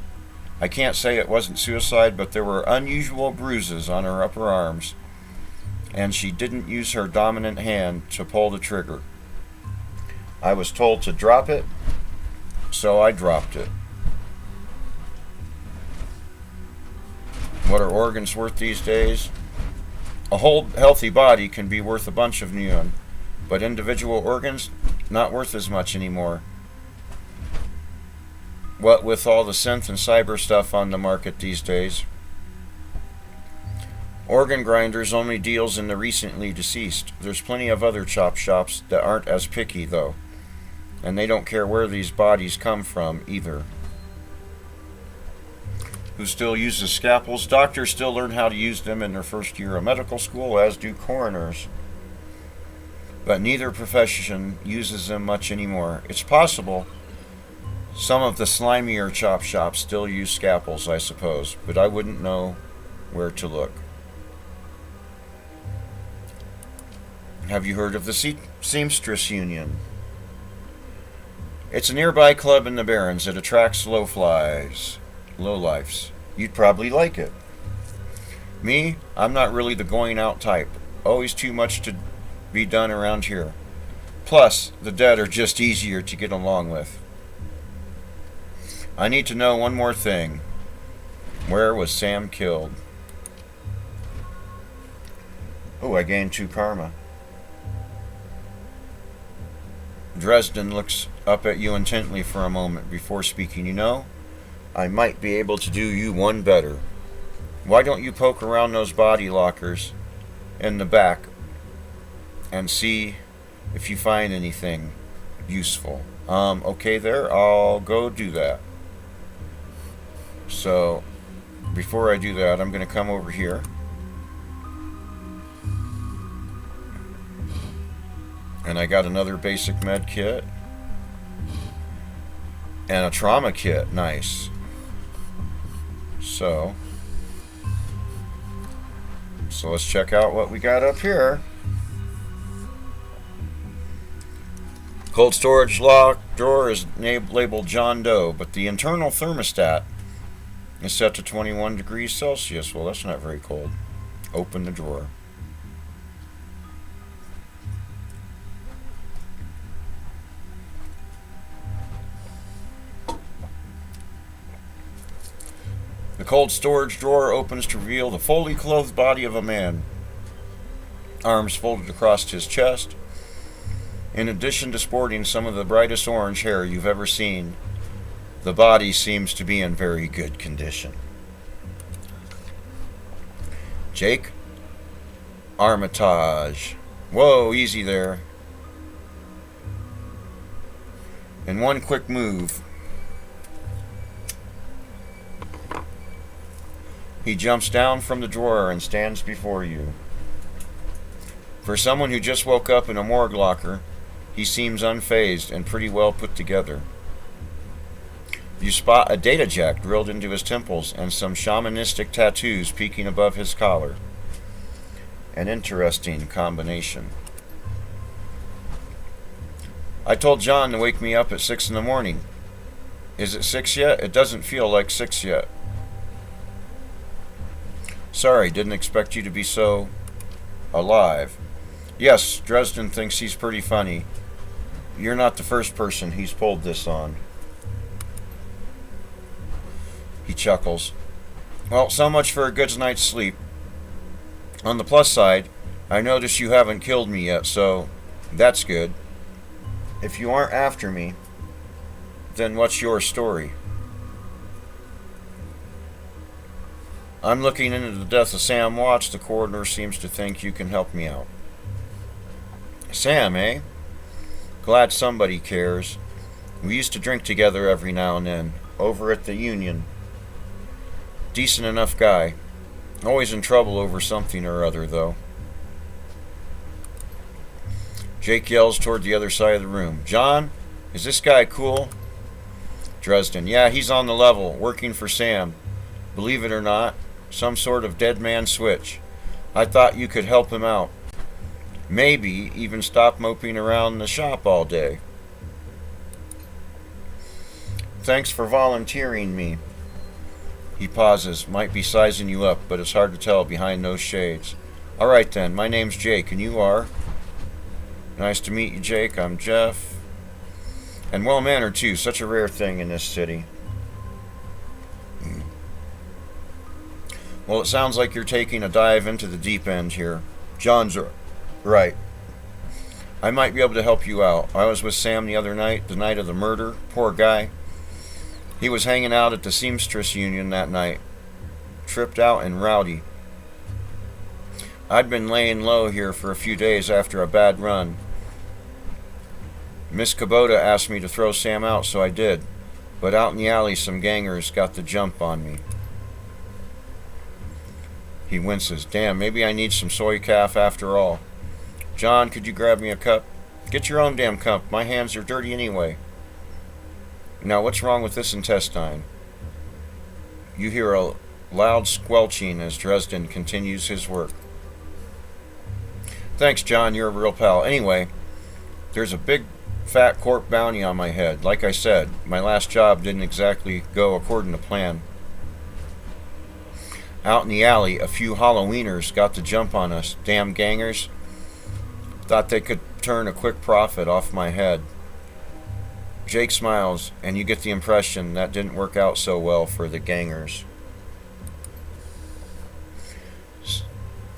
[SPEAKER 1] I can't say it wasn't suicide, but there were unusual bruises on her upper arms, and she didn't use her dominant hand to pull the trigger. I was told to drop it, so I dropped it. What are organs worth these days? A whole healthy body can be worth a bunch of neon, but individual organs, not worth as much anymore. What with all the synth and cyber stuff on the market these days. Organ Grinders only deals in the recently deceased. There's plenty of other chop shops that aren't as picky, though. And they don't care where these bodies come from, either. Who still uses scalpels? Doctors still learn how to use them in their first year of medical school, as do coroners. But neither profession uses them much anymore. It's possible some of the slimier chop shops still use scalpels, I suppose, but I wouldn't know where to look. Have you heard of the Seamstress Union? It's a nearby club in the Barrens that attracts lowlifes. You'd probably like it. Me, I'm not really the going out type. Always too much to be done around here. Plus, the dead are just easier to get along with. I need to know one more thing. Where was Sam killed? Oh, I gained 2 karma. Dresden looks up at you intently for a moment before speaking. You know, I might be able to do you one better. Why don't you poke around those body lockers in the back and see if you find anything useful? Okay there, I'll go do that. So, before I do that, I'm going to come over here. And I got another basic med kit. And a trauma kit. Nice. So let's check out what we got up here. Cold storage lock drawer is labeled John Doe, but the internal thermostat is set to 21 degrees Celsius. Well, that's not very cold. Open the drawer. The cold storage drawer opens to reveal the fully clothed body of a man, arms folded across his chest. In addition to sporting some of the brightest orange hair you've ever seen, the body seems to be in very good condition. Jake Armitage. Whoa, easy there. In one quick move, he jumps down from the drawer and stands before you. For someone who just woke up in a morgue locker, he seems unfazed and pretty well put together. You spot a data jack drilled into his temples and some shamanistic tattoos peeking above his collar. An interesting combination. I told John to wake me up at 6 in the morning. Is it 6 yet? It doesn't feel like 6 yet. Sorry, didn't expect you to be so alive. Yes, Dresden thinks he's pretty funny. You're not the first person he's pulled this on. He chuckles. Well, so much for a good night's sleep. On the plus side, I notice you haven't killed me yet, so that's good. If you aren't after me, then what's your story? I'm looking into the death of Sam Watts. The coroner seems to think you can help me out. Sam, eh? Glad somebody cares. We used to drink together every now and then, over at the Union. Decent enough guy. Always in trouble over something or other, though. Jake yells toward the other side of the room. John, is this guy cool? Dresden, yeah, he's on the level, working for Sam. Believe it or not, some sort of dead man switch. I thought you could help him out. Maybe even stop moping around the shop all day. Thanks for volunteering me. He pauses, might be sizing you up, but it's hard to tell behind those shades. All right then, my name's Jake, and you are? Nice to meet you, Jake. I'm Jeff. And well-mannered, too. Such a rare thing in this city. Well, it sounds like you're taking a dive into the deep end here. John's right. I might be able to help you out. I was with Sam the other night, the night of the murder. Poor guy. He was hanging out at the Seamstress Union that night. Tripped out and rowdy. I'd been laying low here for a few days after a bad run. Miss Kubota asked me to throw Sam out, so I did. But out in the alley, some gangers got the jump on me. He winces. Damn, maybe I need some soy calf after all. John, could you grab me a cup? Get your own damn cup. My hands are dirty anyway. Now, what's wrong with this intestine? You hear a loud squelching as Dresden continues his work. Thanks, John. You're a real pal. Anyway, there's a big fat corp bounty on my head. Like I said, my last job didn't exactly go according to plan. Out in the alley, a few Halloweeners got the jump on us. Damn gangers. Thought they could turn a quick profit off my head. Jake smiles, and you get the impression that didn't work out so well for the gangers.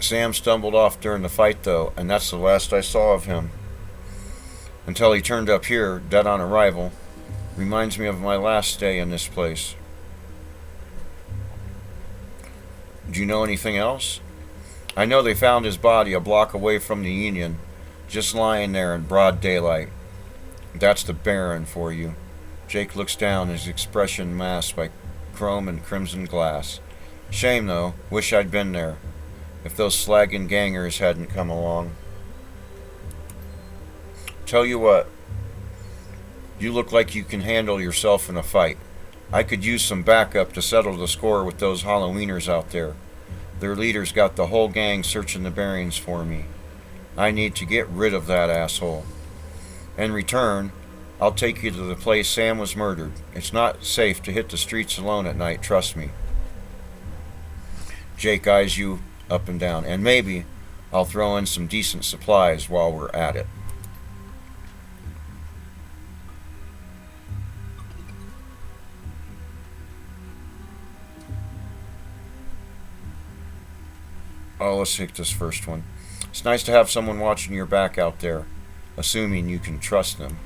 [SPEAKER 1] Sam stumbled off during the fight, though, and that's the last I saw of him. Until he turned up here, dead on arrival. Reminds me of my last stay in this place. Do you know anything else? I know they found his body a block away from the Union, just lying there in broad daylight. That's the Baron for you. Jake looks down, his expression masked by chrome and crimson glass. Shame, though. Wish I'd been there. If those slagging gangers hadn't come along. Tell you what. You look like you can handle yourself in a fight. I could use some backup to settle the score with those Halloweeners out there. Their leader's got the whole gang searching the bearings for me. I need to get rid of that asshole. In return, I'll take you to the place Sam was murdered. It's not safe to hit the streets alone at night, trust me. Jake eyes you up and down, and maybe I'll throw in some decent supplies while we're at it. Oh, let's take this first one. It's nice to have someone watching your back out there, assuming you can trust them.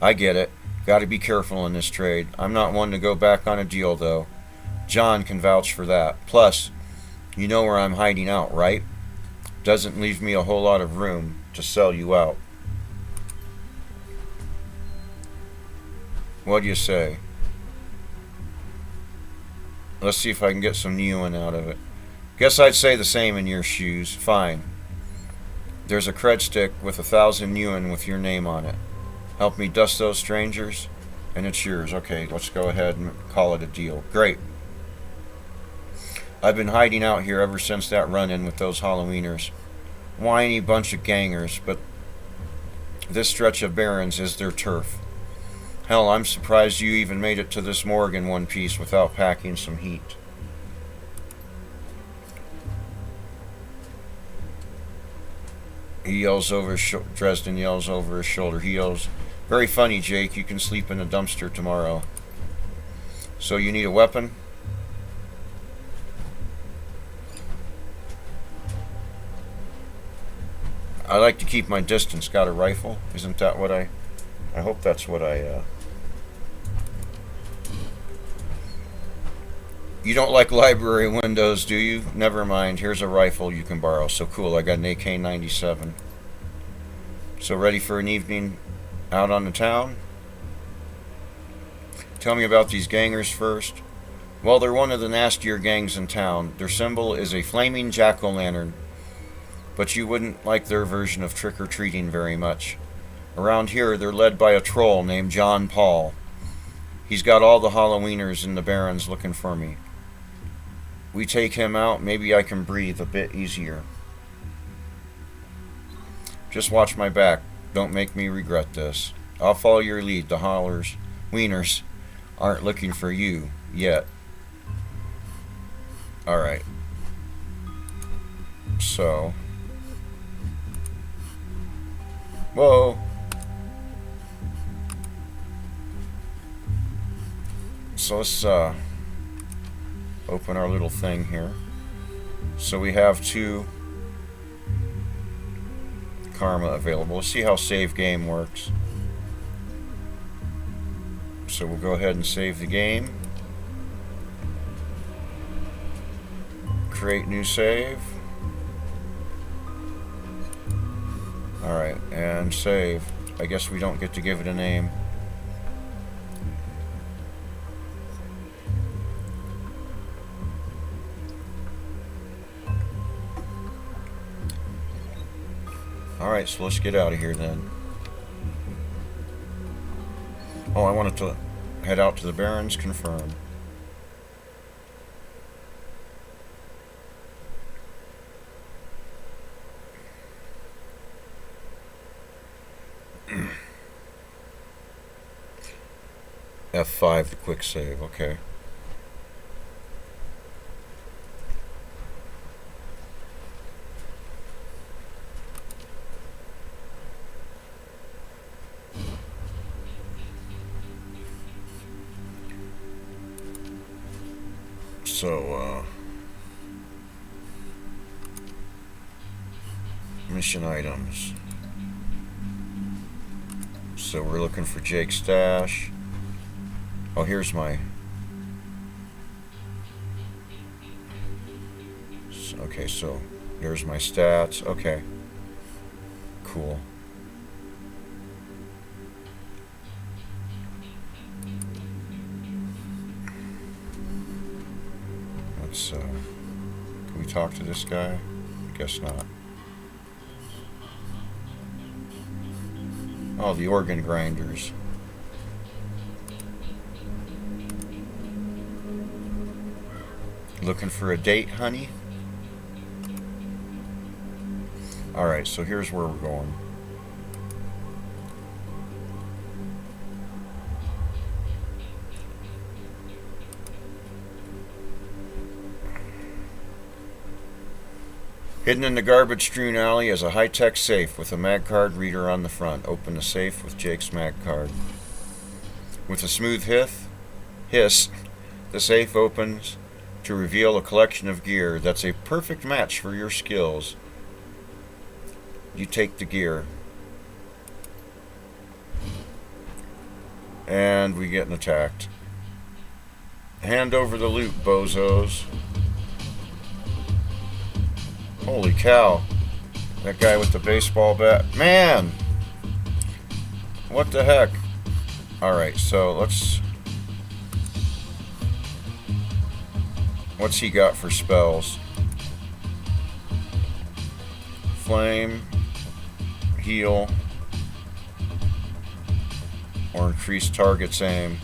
[SPEAKER 1] I get it. Gotta be careful in this trade. I'm not one to go back on a deal, though. John can vouch for that. Plus, you know where I'm hiding out, right? Doesn't leave me a whole lot of room to sell you out. What do you say? Let's see if I can get some Newen out of it. Guess I'd say the same in your shoes. Fine. There's a cred stick with 1,000 Newen with your name on it. Help me dust those strangers, and it's yours. Okay, let's go ahead and call it a deal. Great. I've been hiding out here ever since that run-in with those Halloweeners. Whiny bunch of gangers, but this stretch of barrens is their turf. Hell, I'm surprised you even made it to this morgue in one piece without packing some heat. He yells over his Dresden yells over his shoulder. He yells, "Very funny, Jake. You can sleep in a dumpster tomorrow." So you need a weapon? I like to keep my distance. Got a rifle? Isn't that what I hope that's what You don't like library windows, do you? Never mind. Here's a rifle you can borrow. So cool. I got an AK-97. So ready for an evening out on the town? Tell me about these gangers first. Well, they're one of the nastier gangs in town. Their symbol is a flaming jack-o'-lantern. But you wouldn't like their version of trick-or-treating very much. Around here, they're led by a troll named John Paul. He's got all the Halloweeners in the Barrens looking for me. We take him out, maybe I can breathe a bit easier. Just watch my back. Don't make me regret this. I'll follow your lead. The Wieners aren't looking for you yet. Alright. So. Whoa. So let's, open our little thing here. So we have 2 karma available. Let's see how save game works. So we'll go ahead and save the game. Create new save. Alright, and save. I guess we don't get to give it a name. Alright, so let's get out of here then. Oh, I wanted to head out to the Barrens, confirm. F5 to quick save, okay. So, mission items. So we're looking for Jake's stash. Oh, here's my... Okay, so there's my stats. Okay. Cool. Let's, can we talk to this guy? I guess not. Oh, the organ grinders. Looking for a date, honey? Alright, so here's where we're going. Hidden in the garbage-strewn alley is a high-tech safe with a mag card reader on the front. Open the safe with Jake's mag card. With a smooth hiss, the safe opens to reveal a collection of gear that's a perfect match for your skills. You take the gear. And we get attacked. Hand over the loot, bozos. Holy cow. That guy with the baseball bat. Man! What the heck? Alright, so let's... What's he got for spells? Flame, heal, or increase target's aim.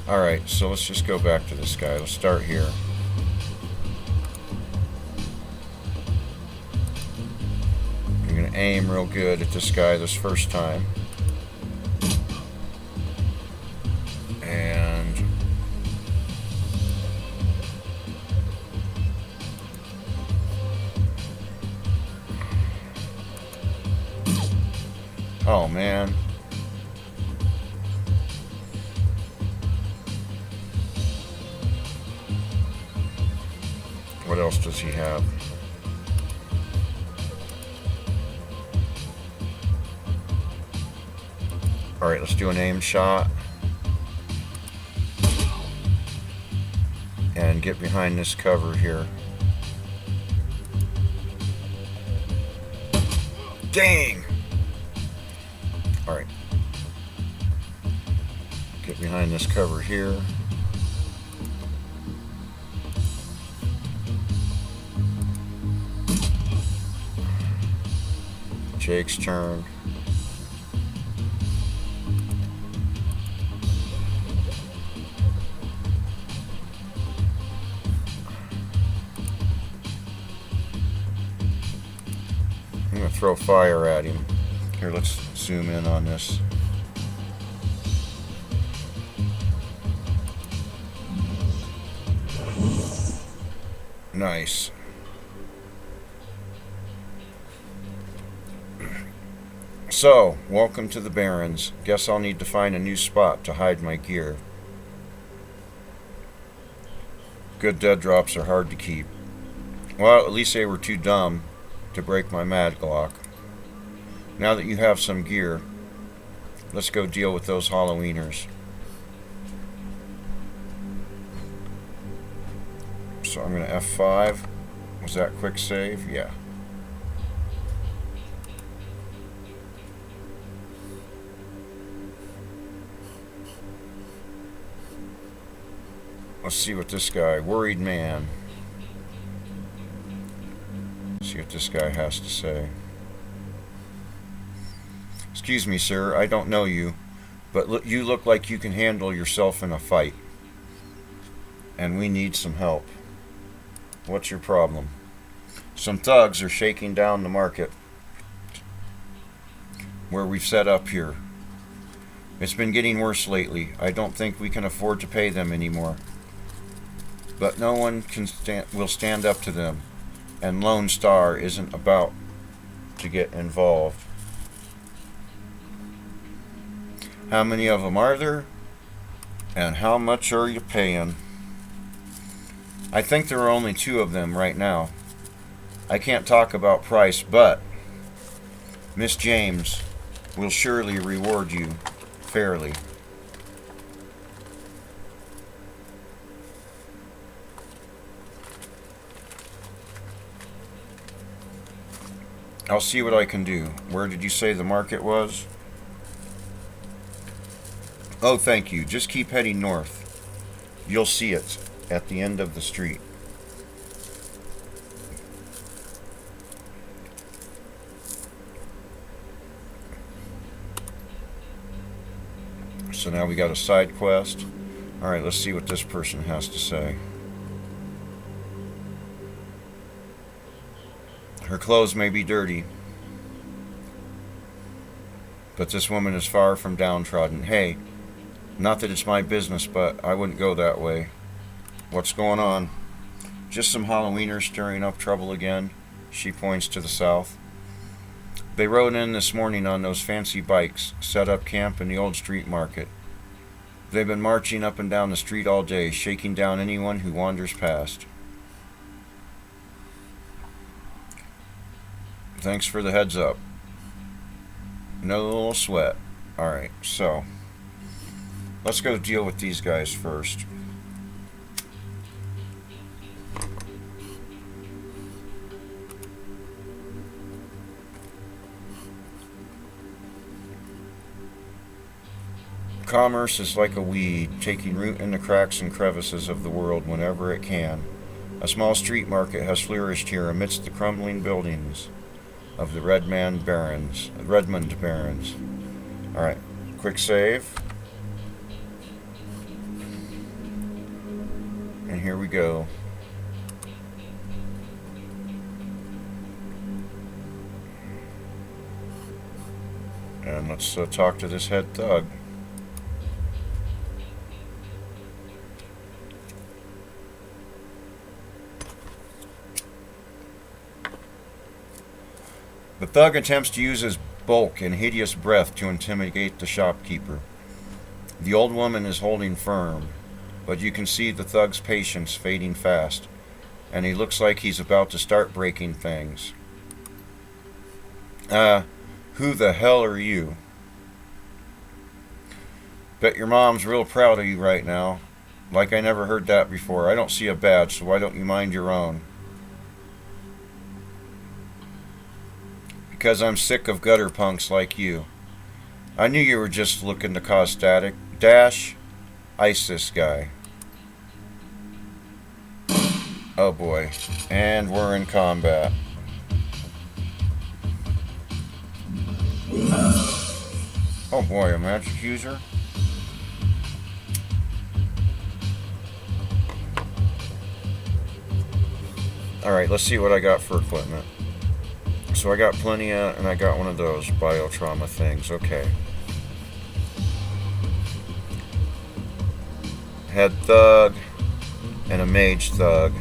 [SPEAKER 1] Alright, so let's just go back to this guy. Let's start here. I'm going to aim real good at this guy this first time. And... oh, man. What else does he have? Alright, let's do an aim shot. And get behind this cover here. Dang! Alright. Get behind this cover here. Jake's turn. I'm going to throw fire at him. Here, let's zoom in on this. Nice. So, welcome to the Barrens. Guess I'll need to find a new spot to hide my gear. Good dead drops are hard to keep. Well, at least they were too dumb to break my Madglock. Now that you have some gear, let's go deal with those Halloweeners. So I'm going to F5. Was that quick save? Yeah. Let's see what this guy, worried man. See what this guy has to say. Excuse me, sir, I don't know you, but you look like you can handle yourself in a fight. And we need some help. What's your problem? Some thugs are shaking down the market where we've set up here. It's been getting worse lately. I don't think we can afford to pay them anymore. But no one will stand up to them, and Lone Star isn't about to get involved. How many of them are there? And how much are you paying? I think there are only 2 of them right now. I can't talk about price, but Miss James will surely reward you fairly. I'll see what I can do. Where did you say the market was? Oh, thank you. Just keep heading north. You'll see it at the end of the street. So now we got a side quest. Alright, let's see what this person has to say. Her clothes may be dirty, but this woman is far from downtrodden. Hey, not that it's my business, but I wouldn't go that way. What's going on? Just some Halloweeners stirring up trouble again. She points to the south. They rode in this morning on those fancy bikes, set up camp in the old street market. They've been marching up and down the street all day, shaking down anyone who wanders past. Thanks for the heads up. No sweat. Alright, so let's go deal with these guys first. Commerce is like a weed, taking root in the cracks and crevices of the world whenever it can. A small street market has flourished here amidst the crumbling buildings of the Redmond Barrens. Alright, quick save. And here we go. And let's talk to this head thug. The thug attempts to use his bulk and hideous breath to intimidate the shopkeeper. The old woman is holding firm, but you can see the thug's patience fading fast, and he looks like he's about to start breaking things. Who the hell are you? Bet your mom's real proud of you right now. Like I never heard that before. I don't see a badge, so why don't you mind your own? Because I'm sick of gutter punks like you. I knew you were just looking to cause static. Dash, ice this guy. Oh boy. And we're in combat. Oh boy, a magic user? Alright, let's see what I got for equipment. So I got plenty of, and I got one of those biotrauma things. Okay. Head thug and a mage thug.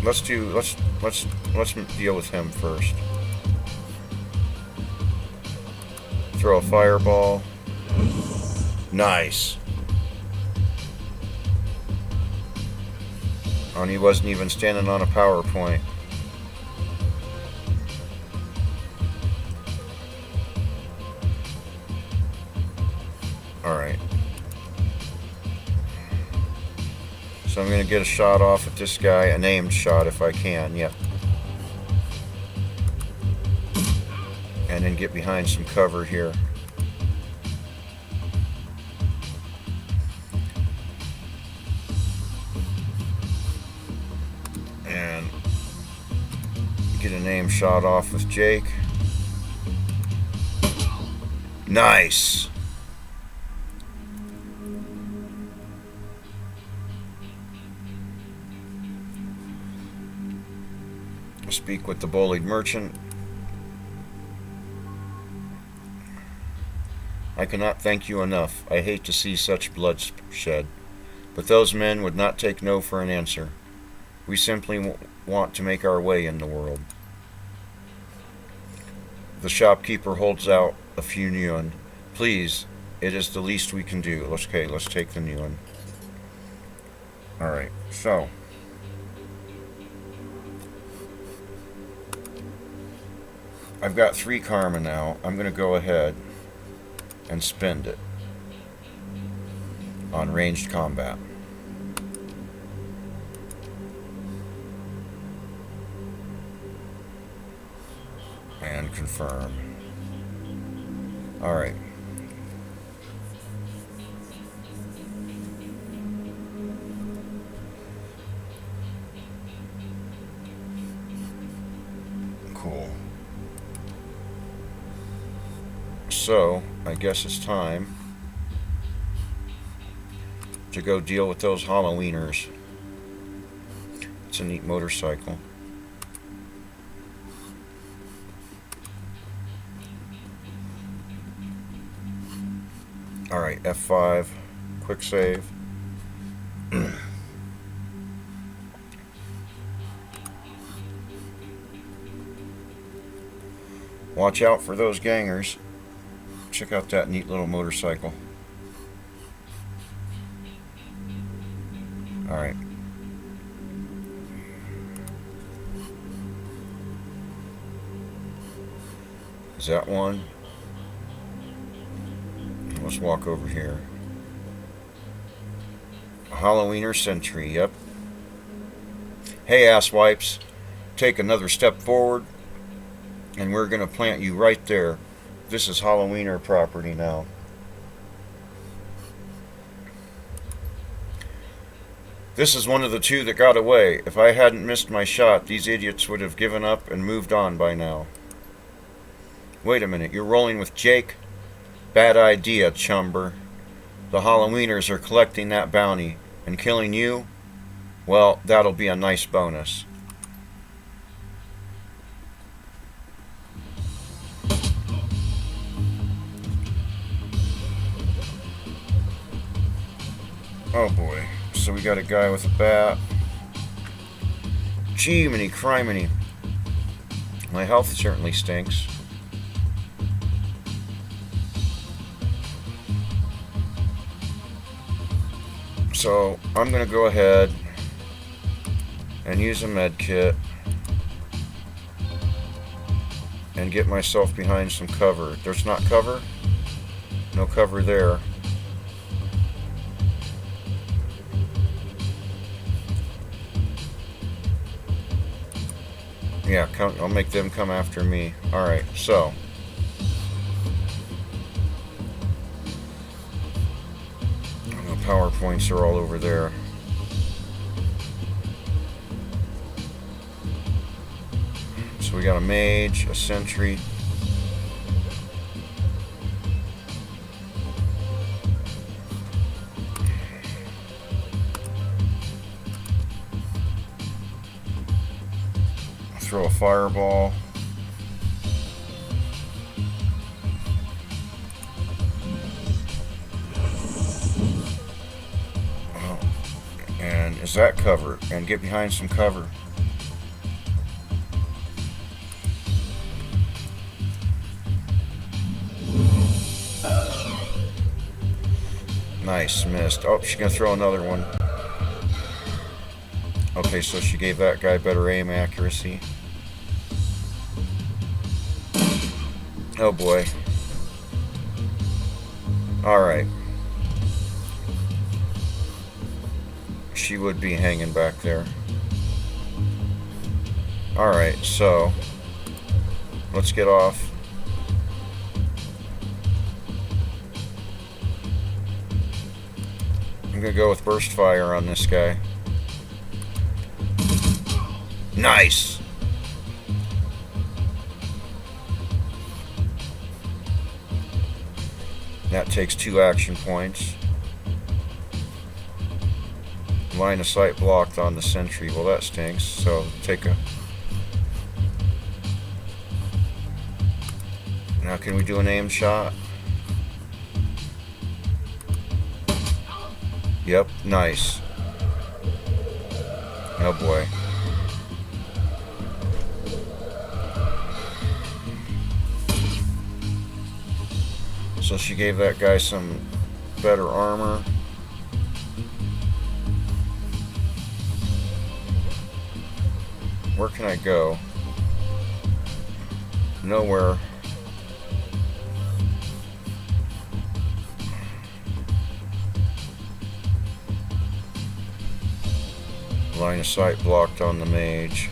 [SPEAKER 1] let's deal with him first. Throw a fireball. Nice. And he wasn't even standing on a PowerPoint. Alright. So I'm going to get a shot off at this guy, a named shot if I can, yep. And then get behind some cover here. And get a named shot off with Jake. Nice! Speak with the bullied merchant. I cannot thank you enough. I hate to see such bloodshed. But those men would not take no for an answer. We simply want to make our way in the world. The shopkeeper holds out a few yuan. Please, it is the least we can do. Okay, let's take the yuan. Alright, so I've got 3 karma now. I'm going to go ahead and spend it on ranged combat. And confirm. Alright. Cool. So, I guess it's time to go deal with those Halloweeners. It's a neat motorcycle. Alright, F5, quick save. Watch out for those gangers. Check out that neat little motorcycle. Alright. Is that one? Let's walk over here. A Halloweener sentry, yep. Hey, asswipes. Take another step forward, and we're going to plant you right there. This is Halloweener property now. This is one of the 2 that got away. If I hadn't missed my shot, these idiots would have given up and moved on by now. Wait a minute, you're rolling with Jake? Bad idea, chumber. The Halloweeners are collecting that bounty, and killing you? Well, that'll be a nice bonus. Oh boy. So we got a guy with a bat. Gee-miny, criminy. My health certainly stinks. So I'm going to go ahead and use a med kit and get myself behind some cover. There's not cover? No cover there. Yeah, I'll make them come after me. Alright, so PowerPoints are all over there. So we got a mage, a sentry. Throw a fireball. And is that cover? And get behind some cover. Nice, missed. Oh, she's gonna throw another one. Okay, so she gave that guy better aim accuracy. Oh boy. Alright. She would be hanging back there. Alright, so let's get off. I'm gonna go with burst fire on this guy. Nice! That takes 2 action points. Line of sight blocked on the sentry. Well, that stinks. So take a... Now can we do an aim shot? Yep, nice. Oh boy. So she gave that guy some better armor. Where can I go? Nowhere. Line of sight blocked on the mage.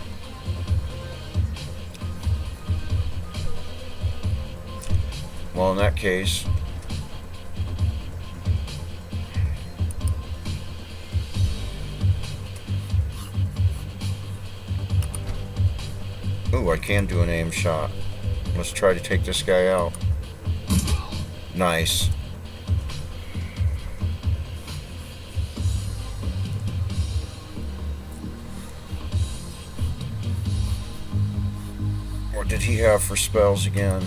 [SPEAKER 1] Well, in that case, ooh, I can do an aim shot. Let's try to take this guy out. Nice. What did he have for spells again?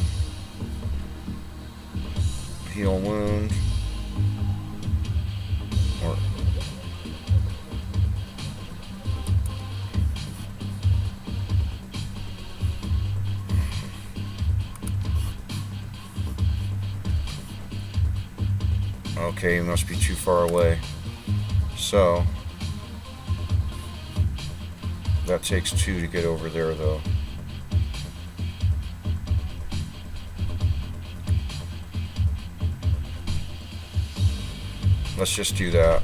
[SPEAKER 1] Heal wound. Or okay, he must be too far away. So that takes 2 to get over there, though. Let's just do that.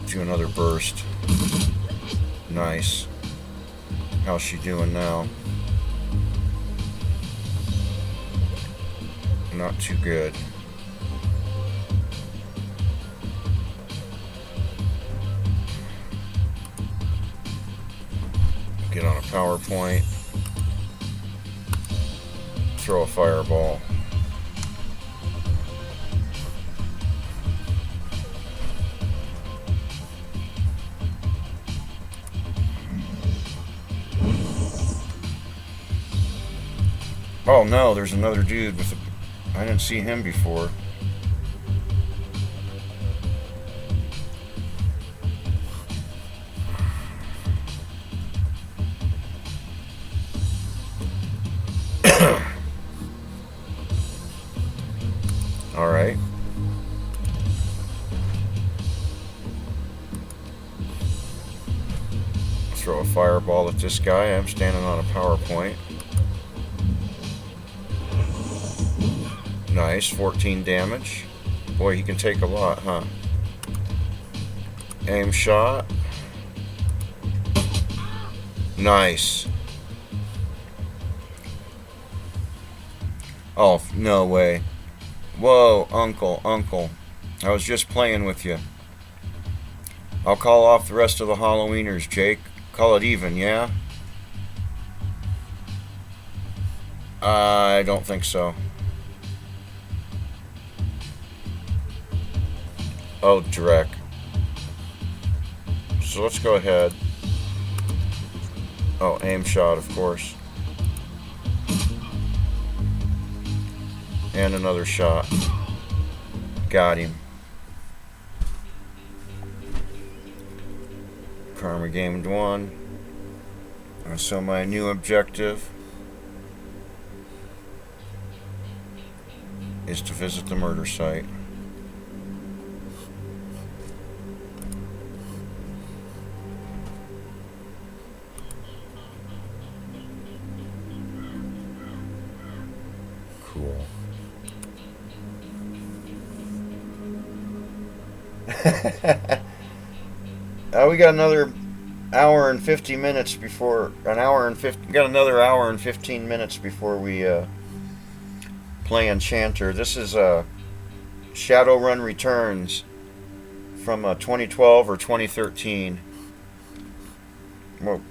[SPEAKER 1] Do another burst. Nice. How's she doing now? Not too good. Get on a PowerPoint. Throw a fireball. Oh no, there's another dude with a... I didn't see him before. All right. Throw a fireball at this guy. I'm standing on a PowerPoint. Nice, 14 damage. Boy, he can take a lot, huh? Aim shot. Nice. Oh, no way. Whoa, uncle. I was just playing with you. I'll call off the rest of the Halloweeners, Jake. Call it even, yeah? I don't think so. Oh, Drek. So let's go ahead. Oh, aim shot, of course. And another shot. Got him. Karma gained 1. And so my new objective is to visit the murder site. Cool. We got another hour and 50 minutes before got another hour and 15 minutes before we play Enchanter. This is Shadowrun Returns from 2012 or 2013. Whoa.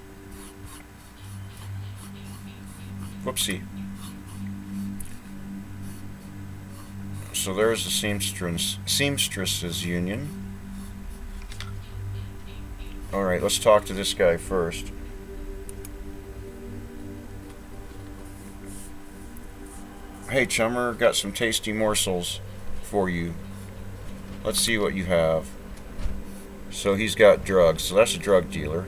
[SPEAKER 1] Whoopsie. So there's the Seamstresses Union. Alright, let's talk to this guy first. Hey chummer, got some tasty morsels for you. Let's see what you have. So he's got drugs, so that's a drug dealer.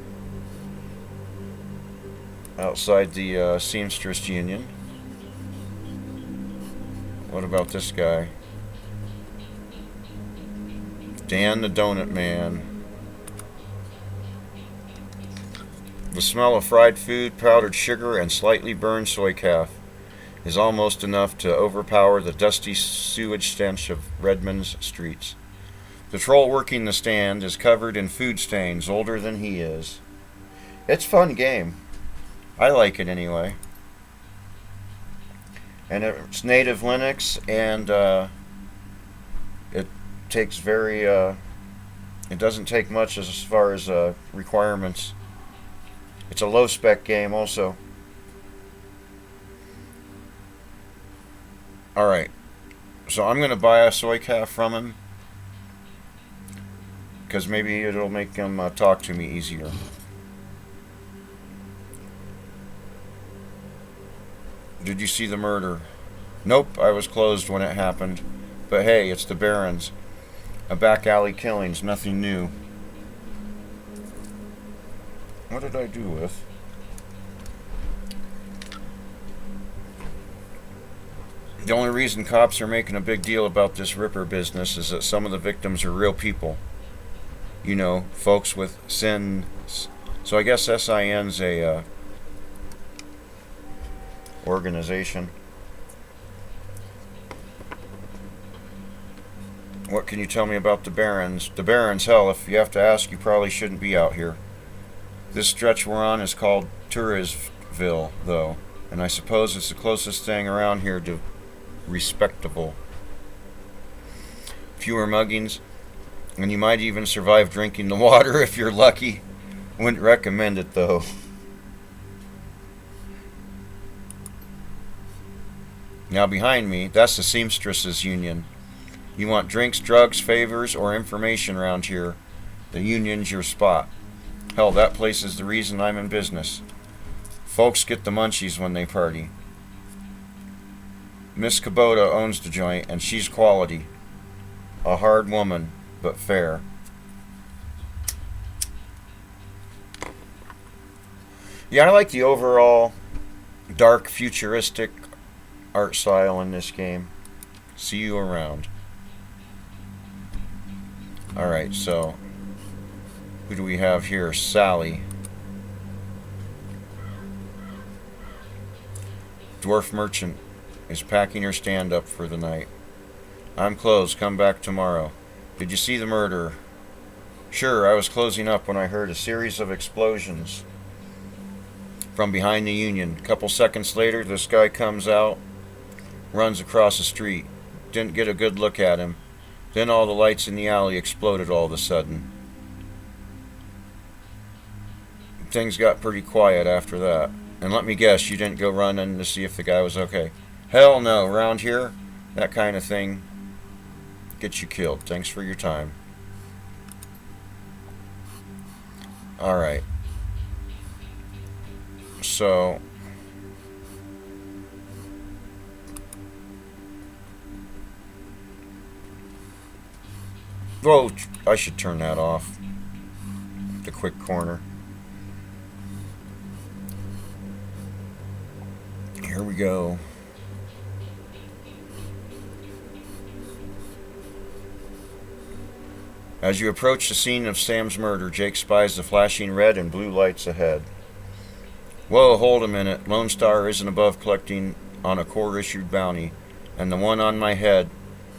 [SPEAKER 1] Outside the Seamstress Union. What about this guy? Dan the Donut Man. The smell of fried food, powdered sugar, and slightly burned soy calf is almost enough to overpower the dusty sewage stench of Redmond's streets. The troll working the stand is covered in food stains, older than he is. It's a fun game. I like it anyway. And it's native Linux, and it takes it doesn't take much as far as requirements. It's a low spec game also. Alright, so I'm going to buy a soy calf from him, because maybe it'll make him talk to me easier. Did you see the murder? Nope, I was closed when it happened. But hey, it's the Barons. A back alley killings, nothing new. What did I do with? The only reason cops are making a big deal about this Ripper business is that some of the victims are real people. You know, folks with sins. So I guess SIN's a organization. What can you tell me about the Barons? The Barons, hell, if you have to ask, you probably shouldn't be out here. This stretch we're on is called Touristville, though, and I suppose it's the closest thing around here to respectable. Fewer muggings, and you might even survive drinking the water if you're lucky. Wouldn't recommend it, though. Now behind me, that's the Seamstresses Union. You want drinks, drugs, favors, or information around here, the union's your spot. Hell, that place is the reason I'm in business. Folks get the munchies when they party. Miss Kubota owns the joint, and she's quality. A hard woman, but fair. Yeah, I like the overall dark, futuristic art style in this game. See you around. Alright, so who do we have here? Sally. Dwarf merchant is packing her stand up for the night. I'm closed. Come back tomorrow. Did you see the murder? Sure, I was closing up when I heard a series of explosions from behind the Union. A couple seconds later, this guy comes out, runs across the street. Didn't get a good look at him. Then all the lights in the alley exploded all of a sudden. Things got pretty quiet after that. And let me guess, you didn't go running to see if the guy was okay. Hell no, around here, that kind of thing gets you killed. Thanks for your time. Alright. So Whoa, I should turn that off. The quick corner. Here we go. As you approach the scene of Sam's murder, Jake spies the flashing red and blue lights ahead. Whoa, hold a minute. Lone Star isn't above collecting on a court-issued bounty, and the one on my head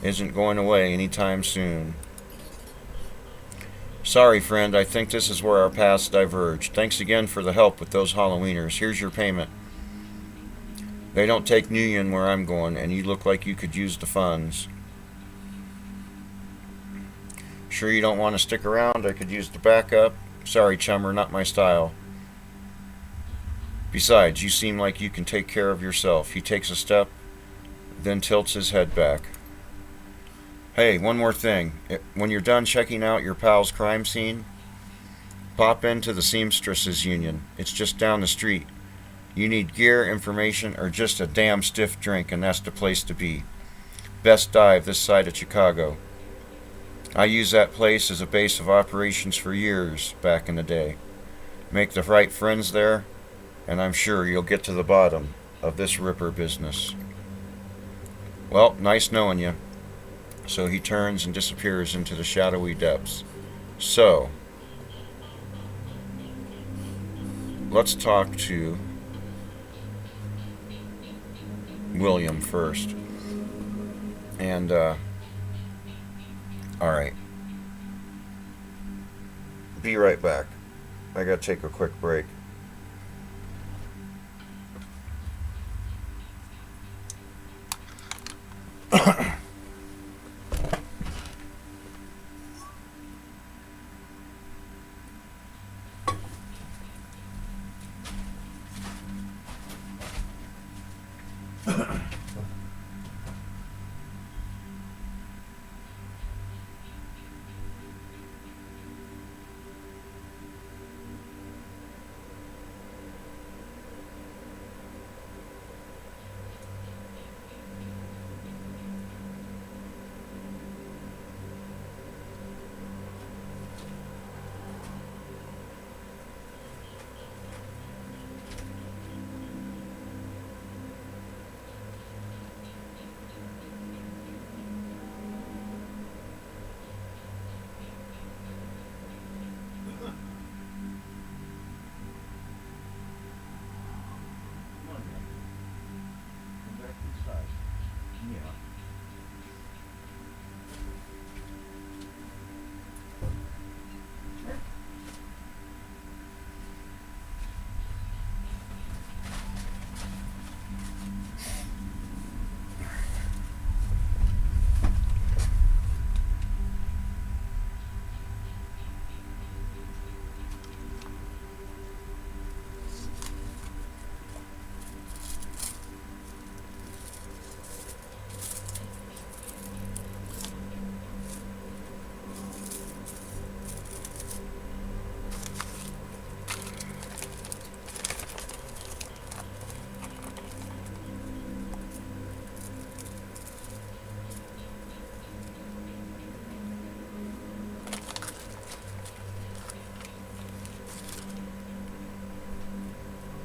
[SPEAKER 1] isn't going away anytime soon. Sorry, friend, I think this is where our paths diverge. Thanks again for the help with those Halloweeners. Here's your payment. They don't take Nguyen where I'm going, and you look like you could use the funds. Sure you don't want to stick around? I could use the backup. Sorry, chummer, not my style. Besides, you seem like you can take care of yourself. He takes a step, then tilts his head back. Hey, one more thing. When you're done checking out your pal's crime scene, pop into the Seamstresses Union. It's just down the street. You need gear, information, or just a damn stiff drink, and that's the place to be. Best dive this side of Chicago. I used that place as a base of operations for years back in the day. Make the right friends there, and I'm sure you'll get to the bottom of this Ripper business. Well, nice knowing you. So he turns and disappears into the shadowy depths. So, let's talk to William first. And, alright. Be right back. I gotta take a quick break.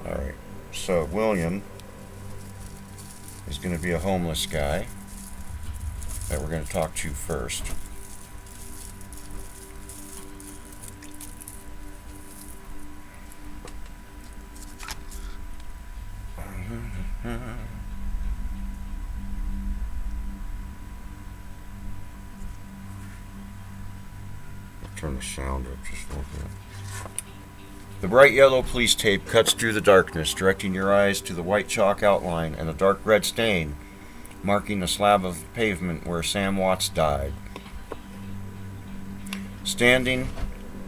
[SPEAKER 1] Alright, so William is going to be a homeless guy that we're going to talk to first. Turn the sound up just a little bit. The bright yellow police tape cuts through the darkness, directing your eyes to the white chalk outline and a dark red stain marking the slab of pavement where Sam Watts died. Standing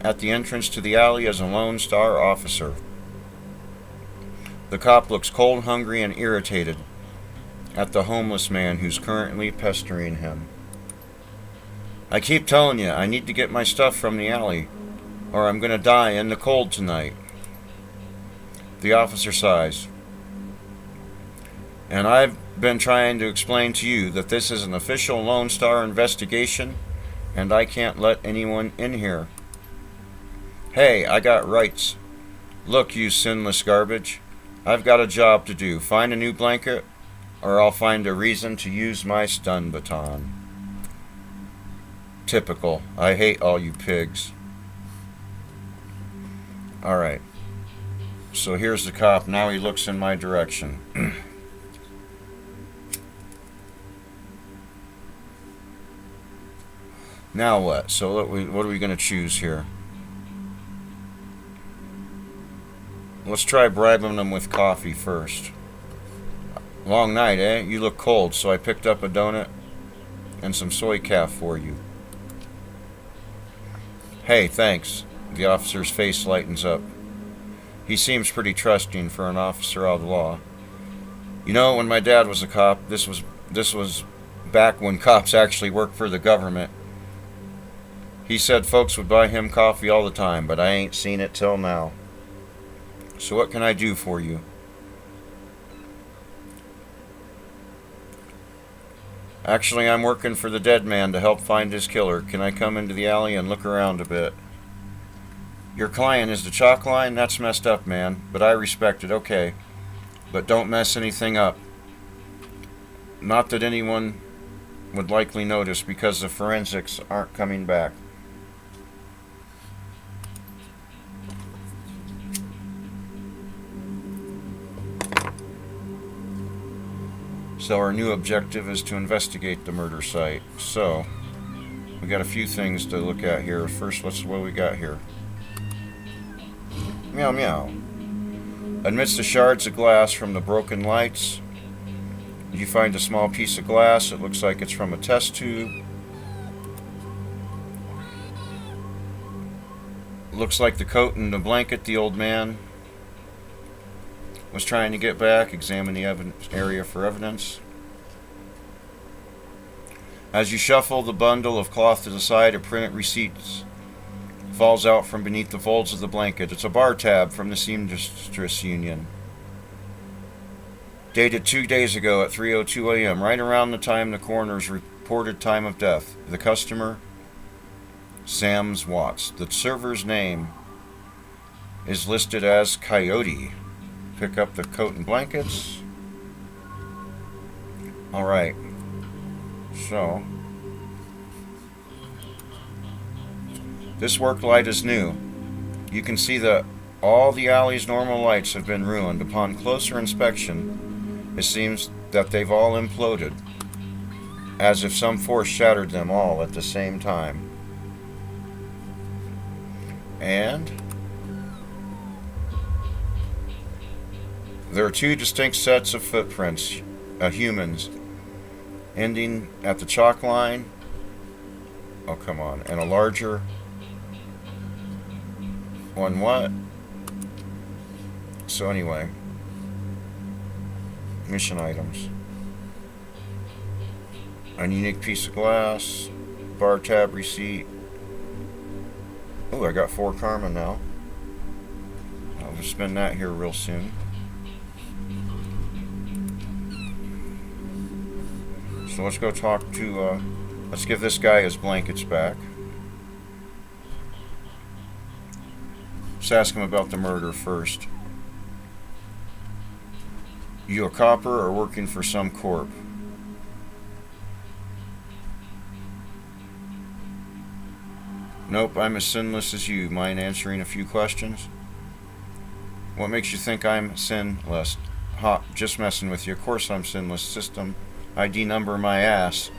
[SPEAKER 1] at the entrance to the alley is a Lone Star officer. The cop looks cold, hungry, and irritated at the homeless man who's currently pestering him. I keep telling you, I need to get my stuff from the alley, or I'm going to die in the cold tonight. The officer sighs. And I've been trying to explain to you that this is an official Lone Star investigation, and I can't let anyone in here. Hey, I got rights. Look, you sinless garbage. I've got a job to do. Find a new blanket, or I'll find a reason to use my stun baton. Typical. I hate all you pigs. Alright. So here's the cop. Now he looks in my direction. Now what? So what are we going to choose here? Let's try bribing them with coffee first. Long night, eh? You look cold, so I picked up a donut and some soy calf for you. Hey, thanks. The officer's face lightens up. He seems pretty trusting for an officer of the law. You know, when my dad was a cop, this was back when cops actually worked for the government. He said folks would buy him coffee all the time, but I ain't seen it till now. So what can I do for you? Actually, I'm working for the dead man to help find his killer. Can I come into the alley and look around a bit? Your client is the chalk line? That's messed up, man. But I respect it, okay. But don't mess anything up. Not that anyone would likely notice because the forensics aren't coming back. So our new objective is to investigate the murder site. So we got a few things to look at here. First, what we got here? Meow meow. Amidst the shards of glass from the broken lights, you find a small piece of glass. It looks like it's from a test tube. Looks like the coat and the blanket the old man was trying to get back. Examine the area for evidence. As you shuffle the bundle of cloth to the side, a printed receipt falls out from beneath the folds of the blanket. It's a bar tab from the Seamstress Union. Dated 2 days ago at 3:02 a.m., right around the time the coroner's reported time of death. The customer, Sam's Watts. The server's name is listed as Coyote. Pick up the coat and blankets. Alright. So, this work light is new. You can see that all the alley's normal lights have been ruined. Upon closer inspection, it seems that they've all imploded, as if some force shattered them all at the same time. And there are two distinct sets of footprints, humans, ending at the chalk line. Oh, come on. And a larger one. What? So anyway, mission items. A unique piece of glass, bar tab receipt. Oh, I got 4 karma now. I'll just spend that here real soon. So let's go talk to, let's give this guy his blankets back. Let's ask him about the murder first. You a copper or working for some corp? Nope, I'm as sinless as you. Mind answering a few questions? What makes you think I'm sinless? Ha, just messing with you. Of course I'm sinless. System ID number my ass.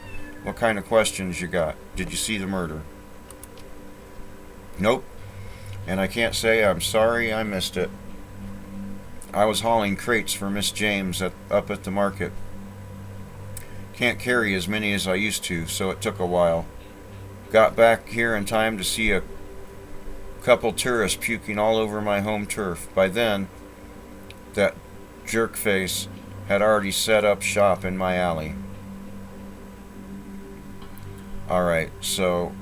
[SPEAKER 1] What kind of questions you got? Did you see the murder? Nope. And I can't say I'm sorry I missed it. I was hauling crates for Miss James up at the market. Can't carry as many as I used to, so it took a while. Got back here in time to see a couple tourists puking all over my home turf. By then, that jerkface had already set up shop in my alley. Alright, so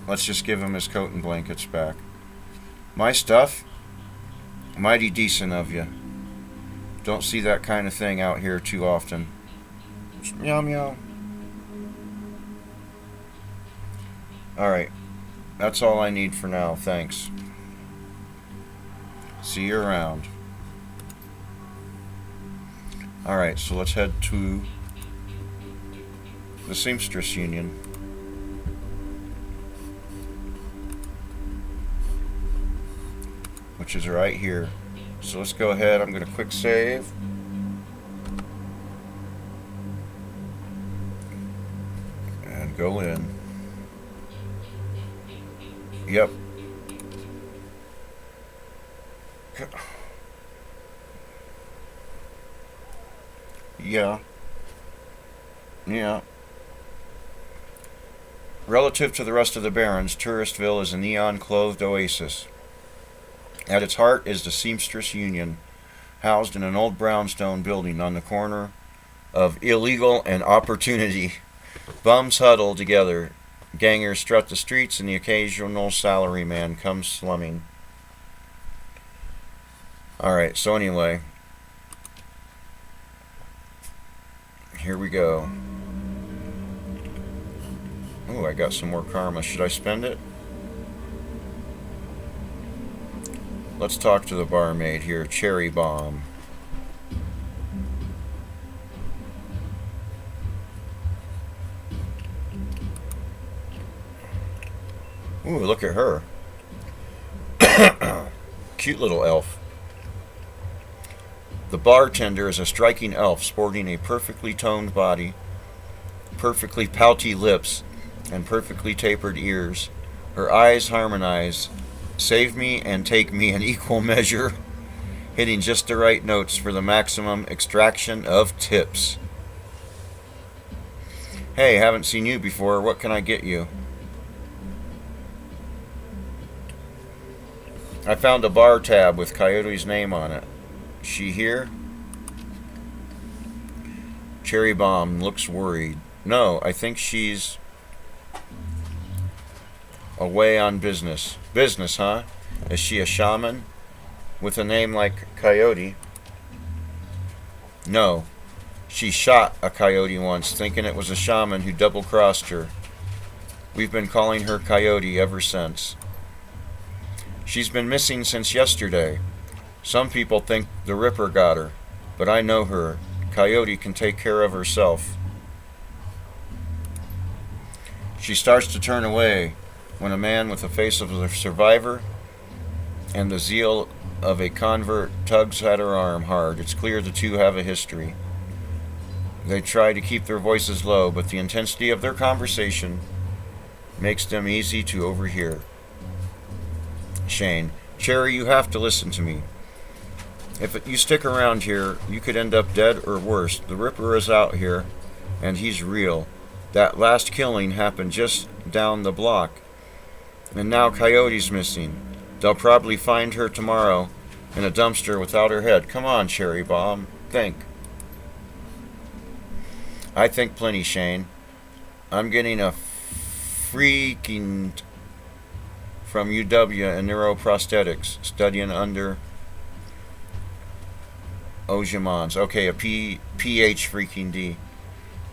[SPEAKER 1] let's just give him his coat and blankets back. My stuff? Mighty decent of you. Don't see that kind of thing out here too often. Meow meow. Alright, that's all I need for now. Thanks. See you around. Alright, so let's head to the Seamstress Union. Which is right here. So let's go ahead. I'm going to quick save. And go in. Yep. Yeah. Yeah. Relative to the rest of the Barrens, Touristville is a neon-clothed oasis. At its heart is the Seamstress Union, housed in an old brownstone building on the corner of Illegal and Opportunity. Bums huddle together. Gangers strut the streets, and the occasional salaryman comes slumming. Alright, so anyway. Here we go. Oh, I got some more karma. Should I spend it? Let's talk to the barmaid here. Cherry Bomb. Ooh, look at her. Cute little elf. The bartender is a striking elf sporting a perfectly toned body, perfectly pouty lips, and perfectly tapered ears. Her eyes harmonize. Save me and take me in equal measure, hitting just the right notes for the maximum extraction of tips. Hey, haven't seen you before. What can I get you? I found a bar tab with Coyote's name on it. She here? Cherry Bomb looks worried. No, I think she's away on business. Business, huh? Is she a shaman? With a name like Coyote? No. She shot a coyote once, thinking it was a shaman who double-crossed her. We've been calling her Coyote ever since. She's been missing since yesterday. Some people think the Ripper got her, but I know her. Coyote can take care of herself. She starts to turn away when a man with the face of a survivor and the zeal of a convert tugs at her arm hard. It's clear the two have a history. They try to keep their voices low, but the intensity of their conversation makes them easy to overhear. Shane, Cherry, you have to listen to me. If you stick around here, you could end up dead or worse. The Ripper is out here, and he's real. That last killing happened just down the block. And now Coyote's missing. They'll probably find her tomorrow in a dumpster without her head. Come on, Cherry Bomb. Think. I think plenty, Shane. I'm getting a freaking from UW in neuroprosthetics, studying under Ojimans. Okay, a PH freaking D.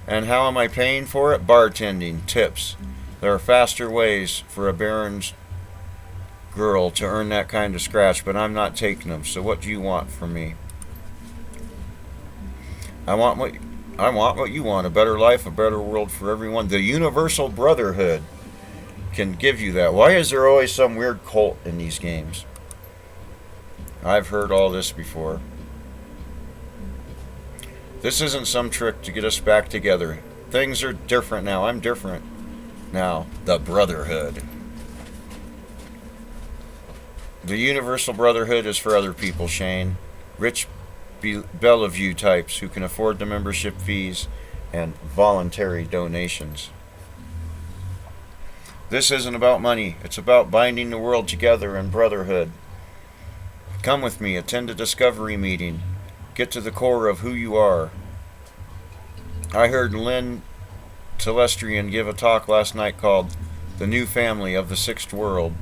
[SPEAKER 1] And how am I paying for it? Bartending, tips. There are faster ways for a Baron's girl to earn that kind of scratch, but I'm not taking them. So what do you want from me? I want what you want, a better life, a better world for everyone. The Universal Brotherhood can give you that. Why is there always some weird cult in these games? I've heard all this before. This isn't some trick to get us back together. Things are different now. I'm different now. The Brotherhood. The Universal Brotherhood is for other people, Shane. Rich Bellevue types who can afford the membership fees and voluntary donations. This isn't about money. It's about binding the world together in brotherhood. Come with me. Attend a discovery meeting. Get to the core of who you are. I heard Lynn Telestrian give a talk last night called The New Family of the Sixth World.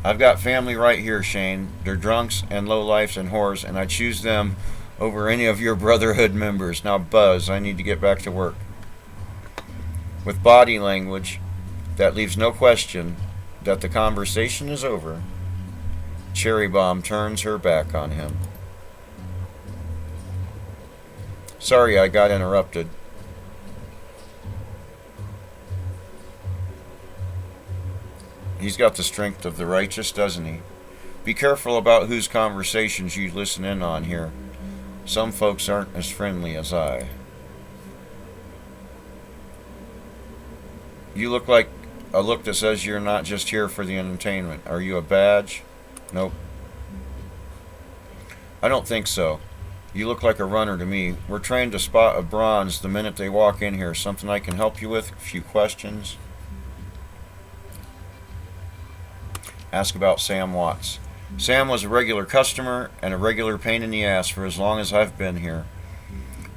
[SPEAKER 1] I've got family right here, Shane. They're drunks and lowlifes and whores, and I choose them over any of your Brotherhood members. Now, Buzz, I need to get back to work. With body language, That leaves no question that the conversation is over. Cherry Bomb turns her back on him. Sorry I got interrupted. He's got the strength of the righteous, doesn't he? Be careful about whose conversations you listen in on here. Some folks aren't as friendly as I. You look like a look that says you're not just here for the entertainment. Are you a badge? Nope. I don't think so. You look like a runner to me. We're trained to spot a bronze the minute they walk in here. Something I can help you with? A few questions? Ask about Sam Watts. Sam was a regular customer and a regular pain in the ass for as long as I've been here.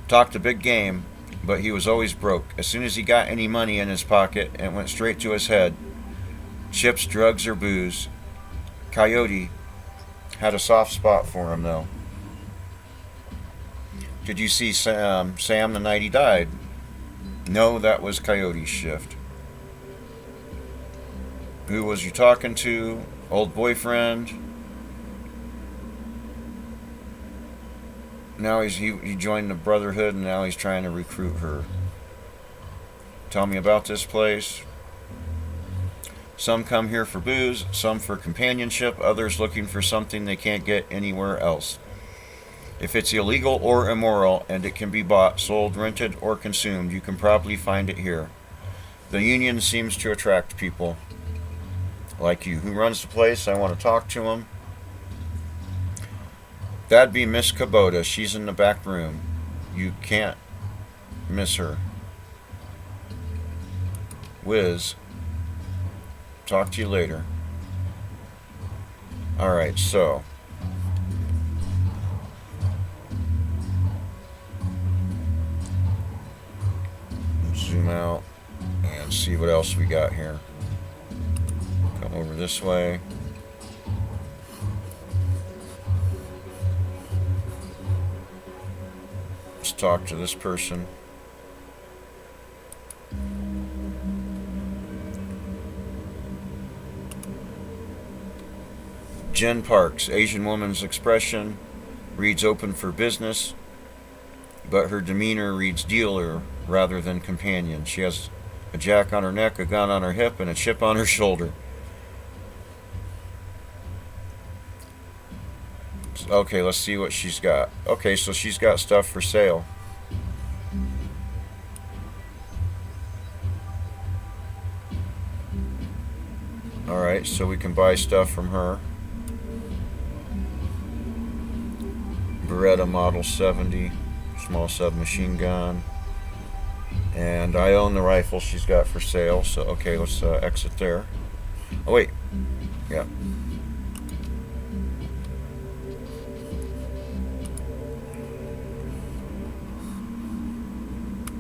[SPEAKER 1] Talked a big game, but he was always broke. As soon as he got any money in his pocket, it went straight to his head. Chips, drugs, or booze. Coyote had a soft spot for him, though. Did you see Sam the night he died? No, that was Coyote's shift. Who was you talking to? Old boyfriend? Now he joined the Brotherhood and now he's trying to recruit her. Tell me about this place. Some come here for booze, some for companionship, others looking for something they can't get anywhere else. If it's illegal or immoral and it can be bought, sold, rented, or consumed, you can probably find it here. The union seems to attract people like you. Who runs the place? I want to talk to him. That'd be Miss Kubota. She's in the back room. You can't miss her. Wiz. Talk to you later. Alright, so. Zoom out and see what else we got here. Come over this way. Let's talk to this person. Jen Parks, Asian woman's expression reads open for business, but her demeanor reads dealer rather than companion. She has a jack on her neck, a gun on her hip, and a chip on her shoulder. Okay, let's see what she's got. Okay, so she's got stuff for sale. Alright, so we can buy stuff from her. Beretta Model 70, small submachine gun. And I own the rifle she's got for sale, so okay, let's exit there. Oh wait, yeah.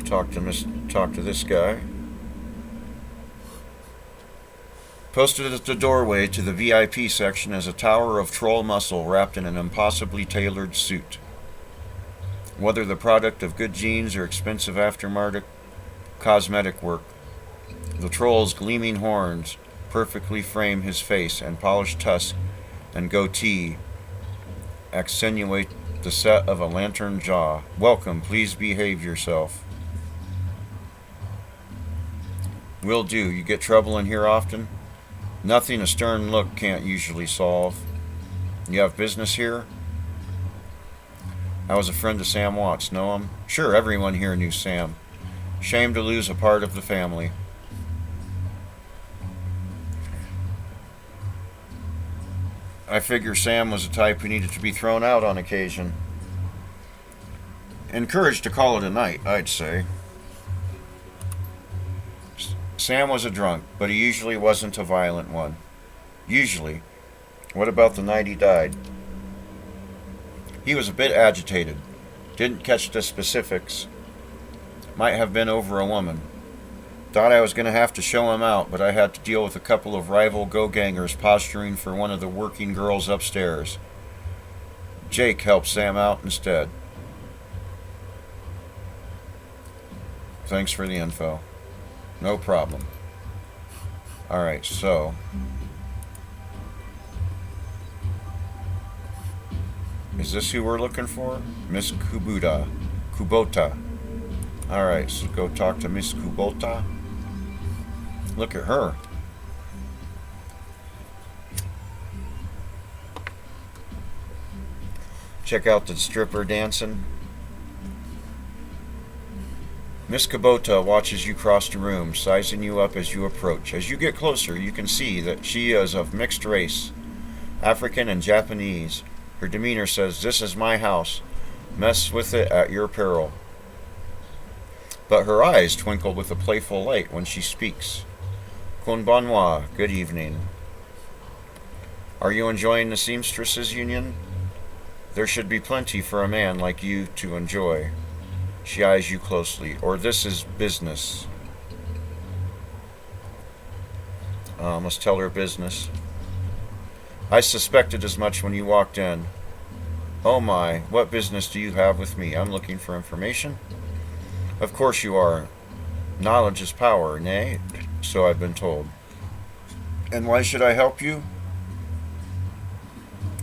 [SPEAKER 1] Talk to this guy. Posted at the doorway to the VIP section is a tower of troll muscle wrapped in an impossibly tailored suit. Whether the product of good genes or expensive aftermarket cosmetic work, the troll's gleaming horns perfectly frame his face, and polished tusk and goatee accentuate the set of a lantern jaw. Welcome, please behave yourself. Will do. You get trouble in here often? Nothing a stern look can't usually solve. You have business here? I was a friend of Sam Watts. Know him? Sure, everyone here knew Sam. Shame to lose a part of the family. I figure Sam was the type who needed to be thrown out on occasion. Encouraged to call it a night, I'd say. Sam was a drunk, but he usually wasn't a violent one. Usually. What about the night he died? He was a bit agitated. Didn't catch the specifics. Might have been over a woman. Thought I was going to have to show him out, but I had to deal with a couple of rival go-gangers posturing for one of the working girls upstairs. Jake helped Sam out instead. Thanks for the info. No problem. Alright, so is this who we're looking for? Miss Kubota. Alright, so go talk to Miss Kubota. Look at her. Check out the stripper dancing. Miss Kubota watches you cross the room, sizing you up as you approach. As you get closer, you can see that she is of mixed race, African and Japanese. Her demeanor says, "This is my house. Mess with it at your peril." But her eyes twinkle with a playful light when she speaks. Konbanwa, good evening. Are you enjoying the Seamstresses Union? There should be plenty for a man like you to enjoy. She eyes you closely. Or this is business. Must tell her business. I suspected as much when you walked in. Oh my, what business do you have with me? I'm looking for information. Of course you are. Knowledge is power, nay? So I've been told. And why should I help you?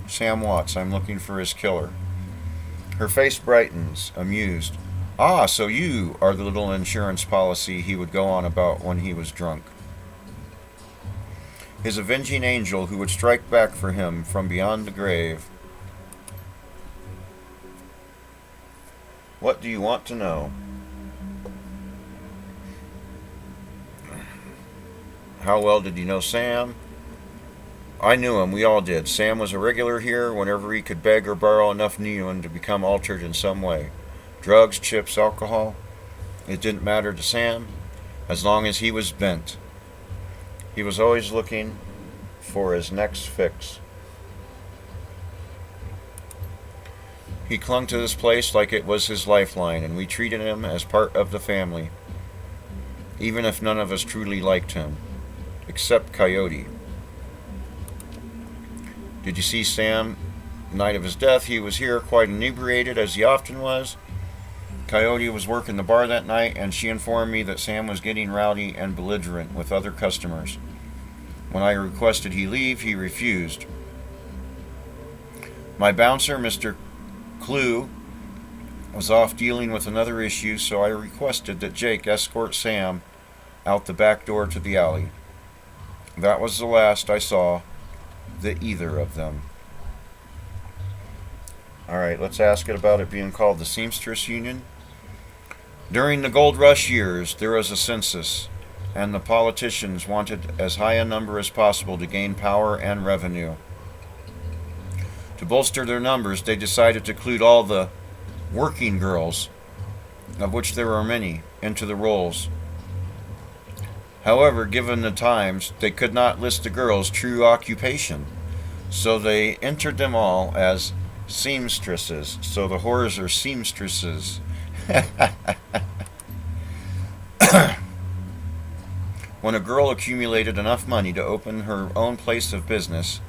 [SPEAKER 1] Sam Watts, I'm looking for his killer. Her face brightens, amused. Ah, so you are the little insurance policy he would go on about when he was drunk. His avenging angel who would strike back for him from beyond the grave. What do you want to know? How well did you know Sam? I knew him, we all did. Sam was a regular here whenever he could beg or borrow enough neon to become altered in some way. Drugs, chips, alcohol. It didn't matter to Sam, as long as he was bent. He was always looking for his next fix. He clung to this place like it was his lifeline, and we treated him as part of the family, even if none of us truly liked him, except Coyote. Did you see Sam the night of his death? He was here quite inebriated, as he often was. Coyote was working the bar that night, and she informed me that Sam was getting rowdy and belligerent with other customers. When I requested he leave, he refused. My bouncer, Mr. Clue, was off dealing with another issue, so I requested that Jake escort Sam out the back door to the alley. That was the last I saw the either of them. Alright, let's ask it about it being called the Seamstress Union. During the gold rush years, there was a census, and the politicians wanted as high a number as possible to gain power and revenue. To bolster their numbers, they decided to include all the working girls, of which there are many, into the rolls. However, given the times, they could not list the girls' true occupation, so they entered them all as seamstresses. So the whores are seamstresses. When a girl accumulated enough money to open her own place of business,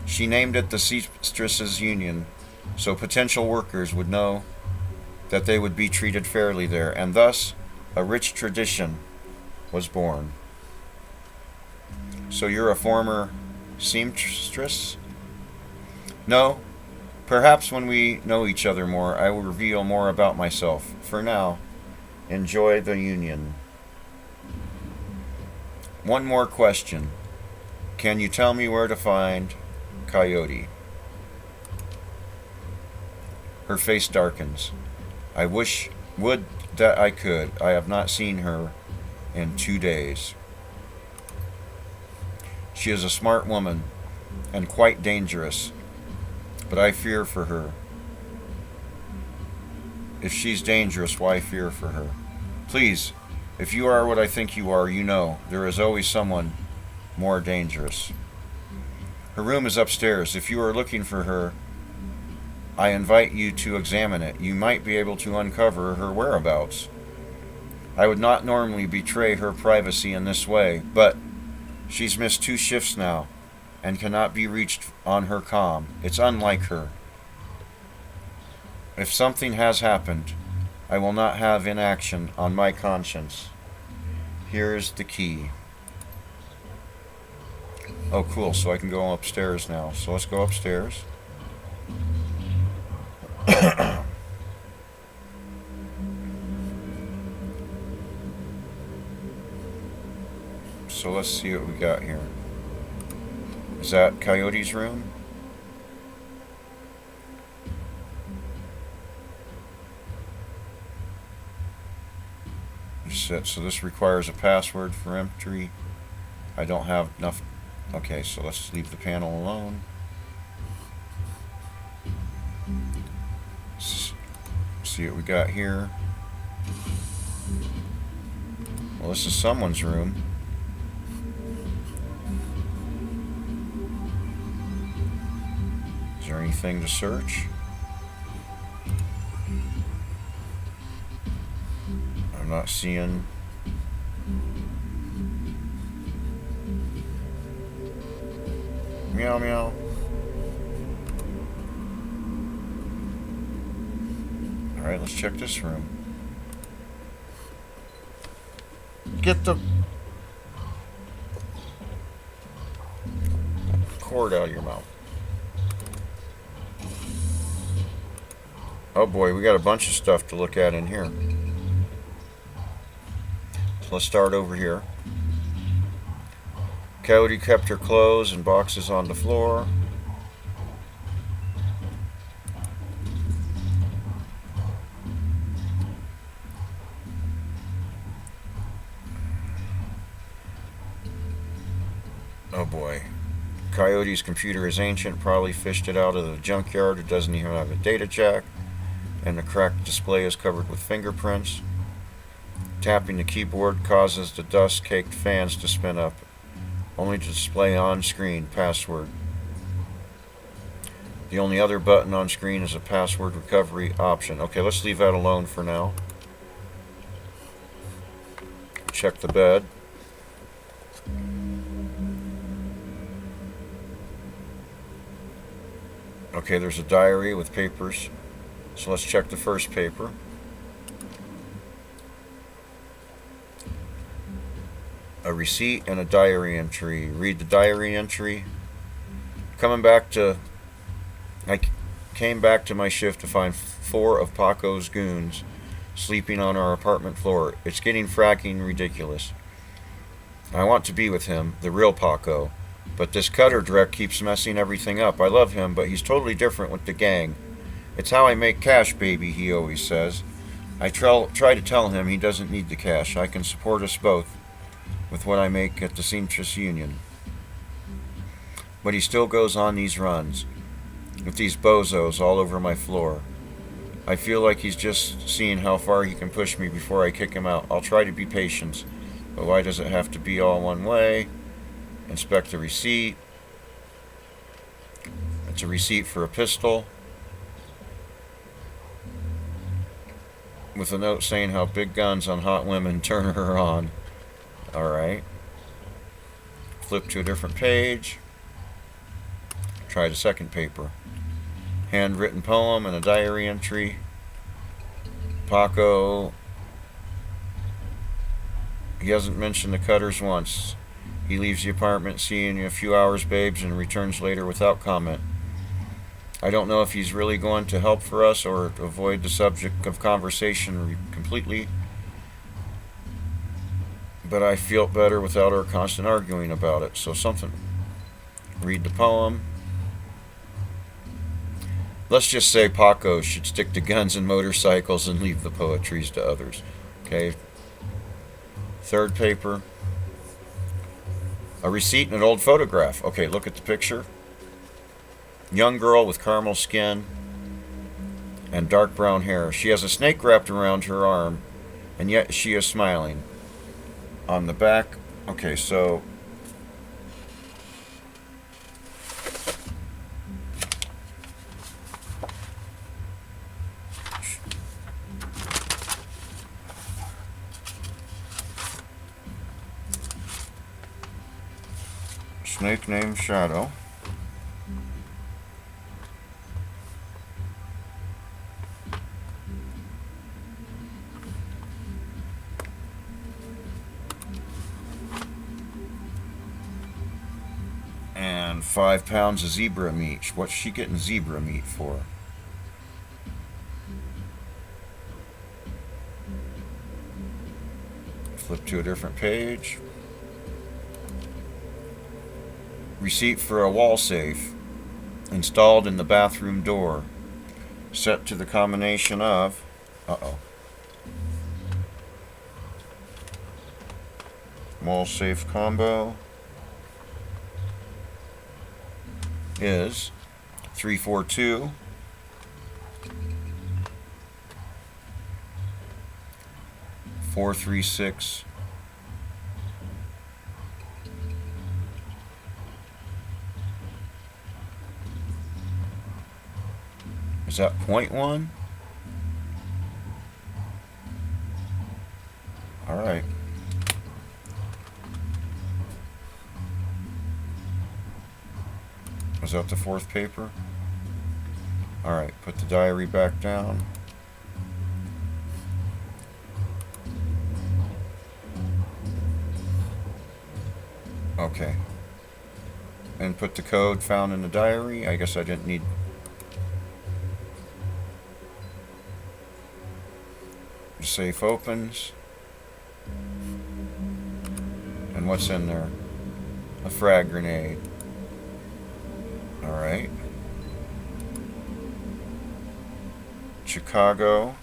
[SPEAKER 1] she named it the Seamstresses Union, so potential workers would know that they would be treated fairly there, and thus a rich tradition was born. So you're a former seamstress? No. Perhaps when we know each other more, I will reveal more about myself. For now, enjoy the union. One more question. Can you tell me where to find Coyote? Her face darkens. I would that I could. I have not seen her in 2 days. She is a smart woman and quite dangerous, but I fear for her. If she's dangerous, why fear for her? Please, if you are what I think you are, you know there is always someone more dangerous. Her room is upstairs. If you are looking for her, I invite you to examine it. You might be able to uncover her whereabouts. I would not normally betray her privacy in this way, but she's missed 2 shifts now and cannot be reached on her comm. It's unlike her. If something has happened, I will not have inaction on my conscience. Here's the key. Oh, cool. So I can go upstairs now. So let's go upstairs. So let's see what we got here. Is that Coyote's room? So this requires a password for entry. I don't have enough. Okay, so let's leave the panel alone. See what we got here. Well, this is someone's room. Is there anything to search? I'm not seeing. Meow meow. Alright, let's check this room. Get the cord out of your mouth. Oh boy, we got a bunch of stuff to look at in here. So let's start over here. Coyote kept her clothes and boxes on the floor. Oh boy. Coyote's computer is ancient, probably fished it out of the junkyard. It doesn't even have a data jack. And the cracked display is covered with fingerprints. Tapping the keyboard causes the dust-caked fans to spin up, only to display on screen password. The only other button on screen is a password recovery option. Okay, let's leave that alone for now. Check the bed. Okay, there's a diary with papers. So let's check the first paper. A receipt and a diary entry. Read the diary entry. I came back to my shift to find 4 of Paco's goons sleeping on our apartment floor. It's getting fracking ridiculous. I want to be with him, the real Paco, but this cutter direct keeps messing everything up. I love him, but he's totally different with the gang. It's how I make cash, baby, he always says. I try to tell him he doesn't need the cash. I can support us both with what I make at the Seamstress Union. But he still goes on these runs with these bozos all over my floor. I feel like he's just seeing how far he can push me before I kick him out. I'll try to be patient, but why does it have to be all one way? Inspect the receipt. It's a receipt for a pistol, with a note saying how big guns on hot women turn her on. Alright. Flip to a different page. Try the second paper. Handwritten poem and a diary entry. Paco. He hasn't mentioned the cutters once. He leaves the apartment, seeing you in a few hours, babes, and returns later without comment. I don't know if he's really going to help for us or avoid the subject of conversation completely, but I feel better without our constant arguing about it. So something. Read the poem. Let's just say Paco should stick to guns and motorcycles and leave the poetries to others. Okay. Third paper. A receipt and an old photograph. Okay, look at the picture. Young girl with caramel skin and dark brown hair. She has a snake wrapped around her arm, and yet she is smiling. On the back, okay, so snake named Shadow. And 5 pounds of zebra meat. What's she getting zebra meat for? Flip to a different page. Receipt for a wall safe installed in the bathroom door. Set to the combination of... Wall safe combo is 342 436 Is that .1? All right. Was that the fourth paper? All right, put the diary back down. Okay. And put the code found in the diary. I guess I didn't need... The safe opens. And what's in there? A frag grenade. Alright. Chicago.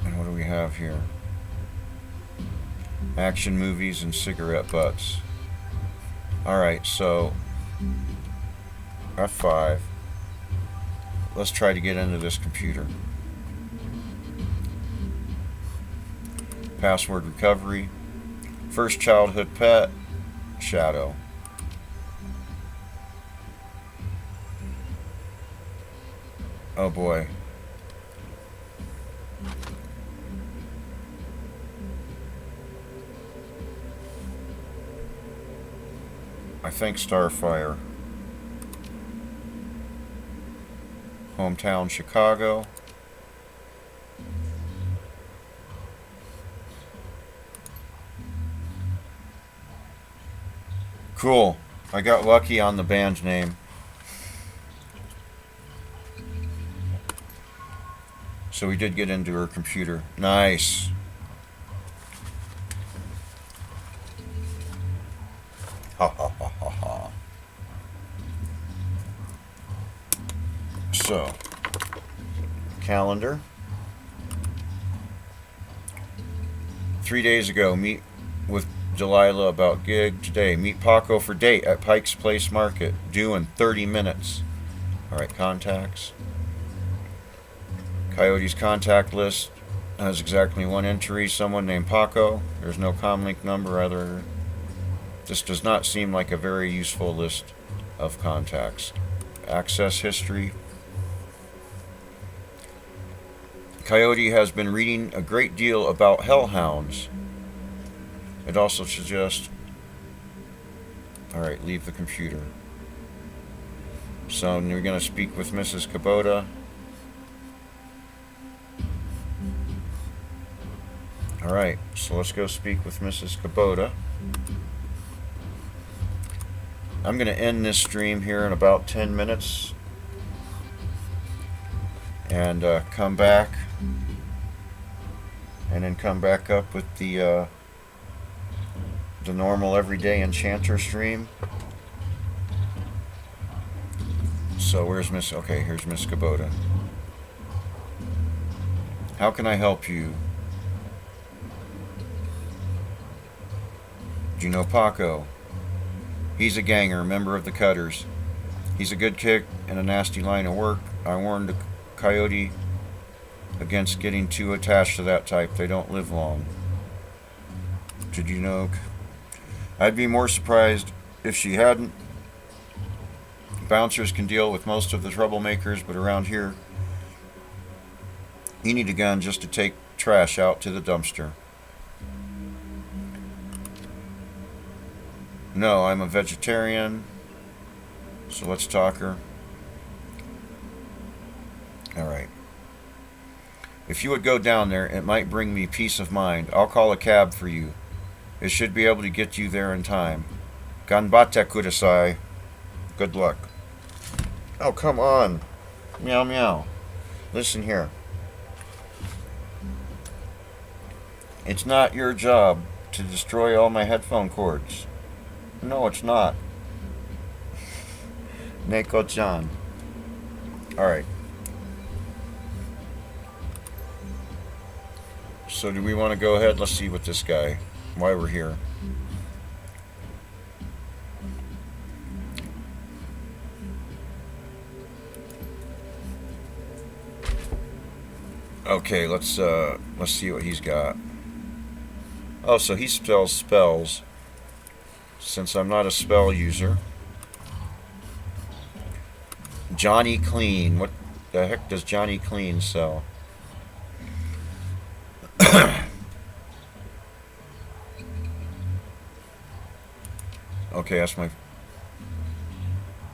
[SPEAKER 1] And what do we have here? Action movies and cigarette butts. Alright, so F5. Let's try to get into this computer. Password recovery. First childhood pet, Shadow. Oh boy. I think Starfire. Hometown Chicago. Cool. I got lucky on the band's name. So we did get into her computer. Nice. Ha ha ha ha ha. So, calendar. 3 days ago, meet with Delilah about gig today. Meet Paco for date at Pike's Place Market. Due in 30 minutes. Alright, contacts. Coyote's contact list has exactly one entry. Someone named Paco. There's no comlink number either. This does not seem like a very useful list of contacts. Access history. Coyote has been reading a great deal about hellhounds. It also suggests... Alright, leave the computer. So we're going to speak with Mrs. Kubota. Alright, so let's go speak with Mrs. Kubota. I'm going to end this stream here in about 10 minutes. And come back. And then come back up with the normal everyday enchanter stream. So where's Miss... Okay, here's Miss Kubota. How can I help you? Do you know Paco? He's a ganger, member of the Cutters. He's a good kick and a nasty line of work. I warned the Coyote against getting too attached to that type. They don't live long. Did you know? I'd be more surprised if she hadn't. Bouncers can deal with most of the troublemakers, but around here, you need a gun just to take trash out to the dumpster. No, I'm a vegetarian. So let's talk her. Alright. If you would go down there, it might bring me peace of mind. I'll call a cab for you. It should be able to get you there in time. Ganbatte kudasai. Good luck. Oh, come on. Meow meow. Listen here. It's not your job to destroy all my headphone cords. No, it's not. Neko-chan. Alright. So do we want to go ahead? Let's see what this guy, why we're here. Okay, let's see what he's got. Oh, so he spells spells. Since I'm not a spell user. Johnny Clean. What the heck does Johnny Clean sell? Okay, that's my...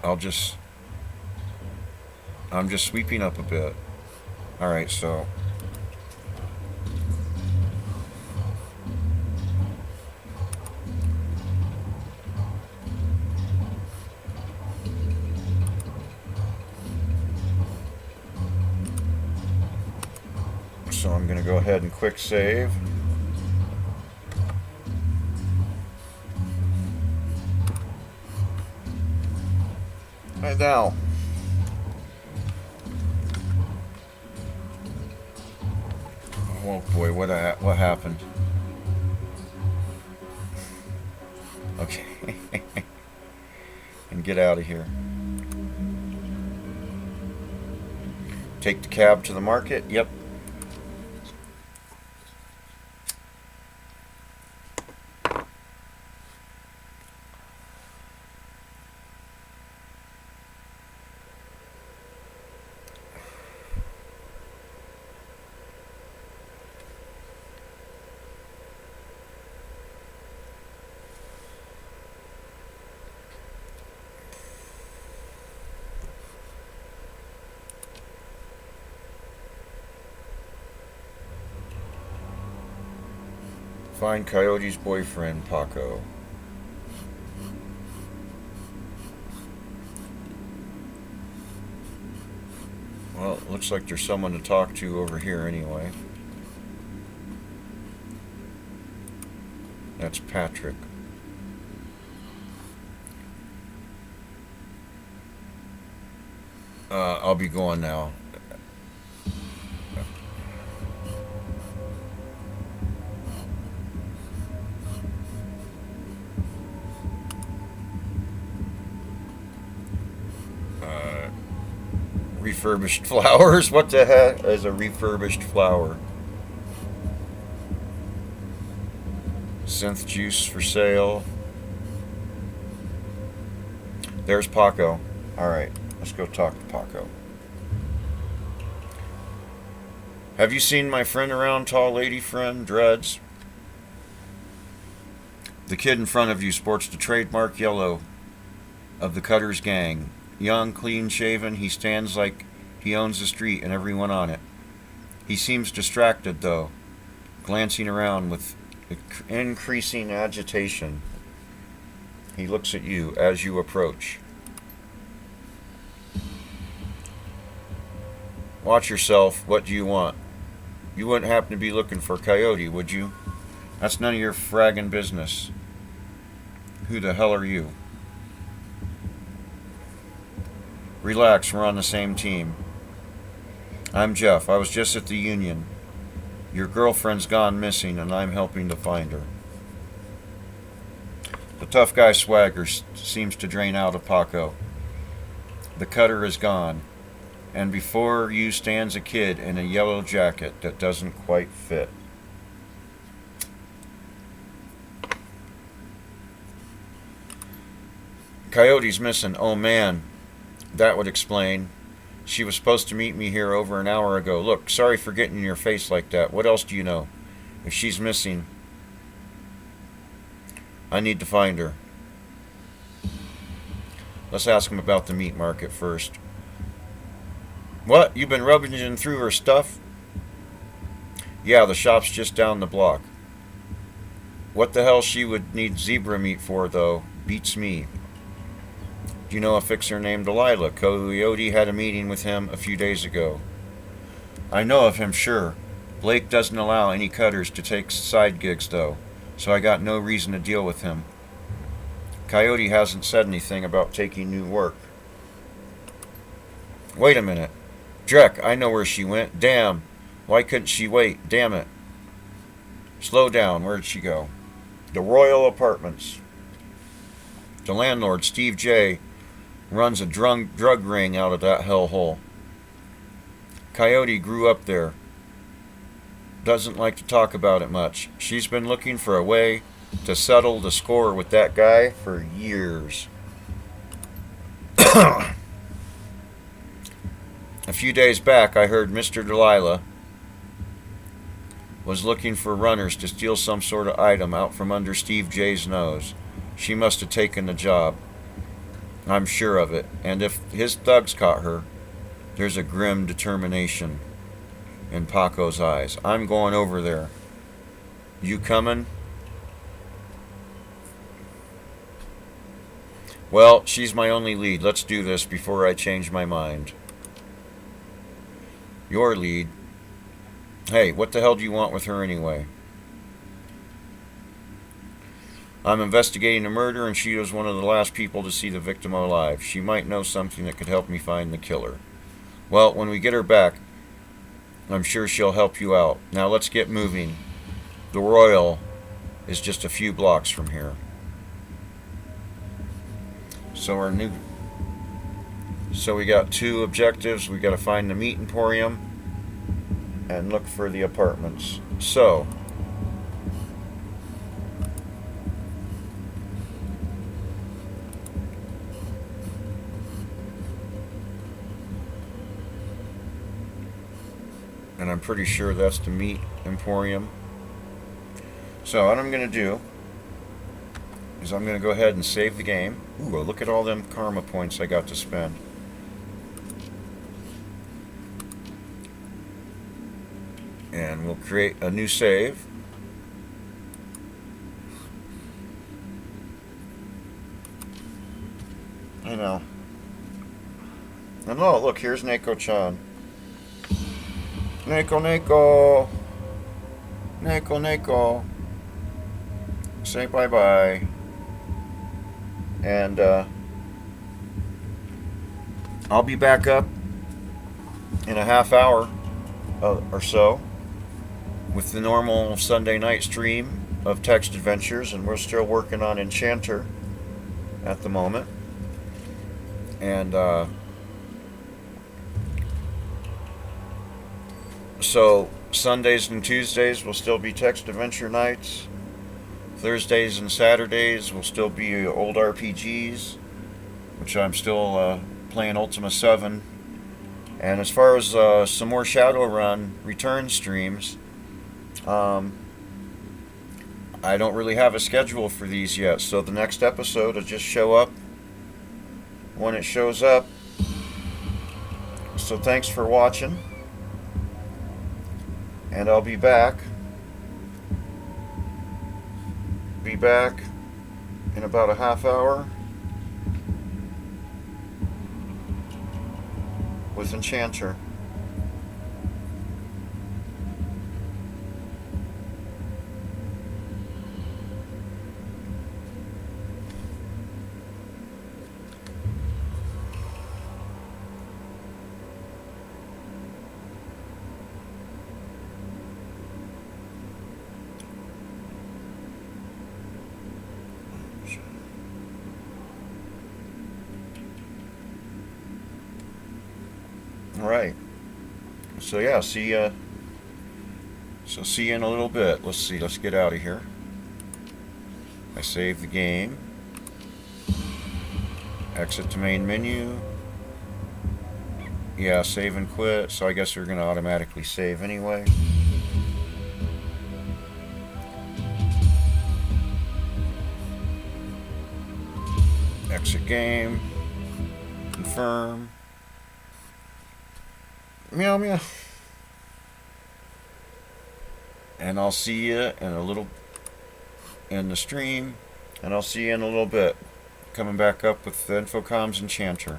[SPEAKER 1] I'm just sweeping up a bit. Alright, so... So I'm going to go ahead and quick save. Right now. Oh boy, what happened? Okay. And get out of here. Take the cab to the market? Yep. Find Coyote's boyfriend, Paco. Well, it looks like there's someone to talk to over here anyway. That's Patrick. I'll be going now. Refurbished flowers? What the heck is a refurbished flower? Synth juice for sale. There's Paco. Alright, let's go talk to Paco. Have you seen my friend around, tall lady friend, Dreads? The kid in front of you sports the trademark yellow of the Cutter's gang. Young, clean-shaven, he stands like he owns the street and everyone on it. He seems distracted, though, glancing around with increasing agitation. He looks at you as you approach. Watch yourself. What do you want? You wouldn't happen to be looking for Coyote, would you? That's none of your fragging business. Who the hell are you? Relax, we're on the same team. I'm Jeff. I was just at the Union. Your girlfriend's gone missing, and I'm helping to find her. The tough guy swagger seems to drain out of Paco. The Cutter is gone, and before you stands a kid in a yellow jacket that doesn't quite fit. Coyote's missing. Oh man. That would explain. She was supposed to meet me here over an hour ago. Look, sorry for getting in your face like that. What else do you know? If she's missing, I need to find her. Let's ask him about the meat market first. What? You've been rubbing through her stuff? Yeah, the shop's just down the block. What the hell she would need zebra meat for, though, beats me. Do you know a fixer named Delilah? Coyote had a meeting with him a few days ago. I know of him, sure. Blake doesn't allow any cutters to take side gigs, though, so I got no reason to deal with him. Coyote hasn't said anything about taking new work. Wait a minute. Drek, I know where she went. Damn. Why couldn't she wait? Damn it. Slow down. Where'd she go? The Royal Apartments. The landlord, Steve J., runs a drug ring out of that hellhole. Coyote grew up there. Doesn't like to talk about it much. She's been looking for a way to settle the score with that guy for years. A few days back, I heard Mr. Delilah was looking for runners to steal some sort of item out from under Steve J's nose. She must have taken the job. I'm sure of it. And if his thugs caught her, there's a grim determination in Paco's eyes. I'm going over there. You coming? Well, she's my only lead. Let's do this before I change my mind. Your lead? Hey, what the hell do you want with her anyway? I'm investigating a murder, and she was one of the last people to see the victim alive. She might know something that could help me find the killer. Well, when we get her back, I'm sure she'll help you out. Now let's get moving. The Royal is just a few blocks from here. So we got two objectives. We got to find the meat emporium and look for the apartments. So and I'm pretty sure that's the meat emporium. So what I'm going to do is I'm going to go ahead and save the game. Ooh, look at all them karma points I got to spend. And we'll create a new save. I know. And oh, look, here's Neko-chan. Neko. Say bye-bye. And I'll be back up in a half hour or so with the normal Sunday night stream of text adventures, and we're still working on Enchanter at the moment. And so Sundays and Tuesdays will still be text adventure nights. Thursdays and Saturdays will still be old RPGs, which I'm still playing Ultima 7. And as far as some more Shadowrun Returns streams, I don't really have a schedule for these yet, so the next episode will just show up when it shows up. So thanks for watching, and I'll be back in about a half hour with Enchanter. Alright. So yeah, see you in a little bit. Let's see, let's get out of here. I save the game. Exit to main menu. Yeah, save and quit, so I guess we're gonna automatically save anyway. Exit game. Confirm. Meow meow. And I'll see you in the stream, and I'll see you in a little bit. Coming back up with the Infocom's Enchanter.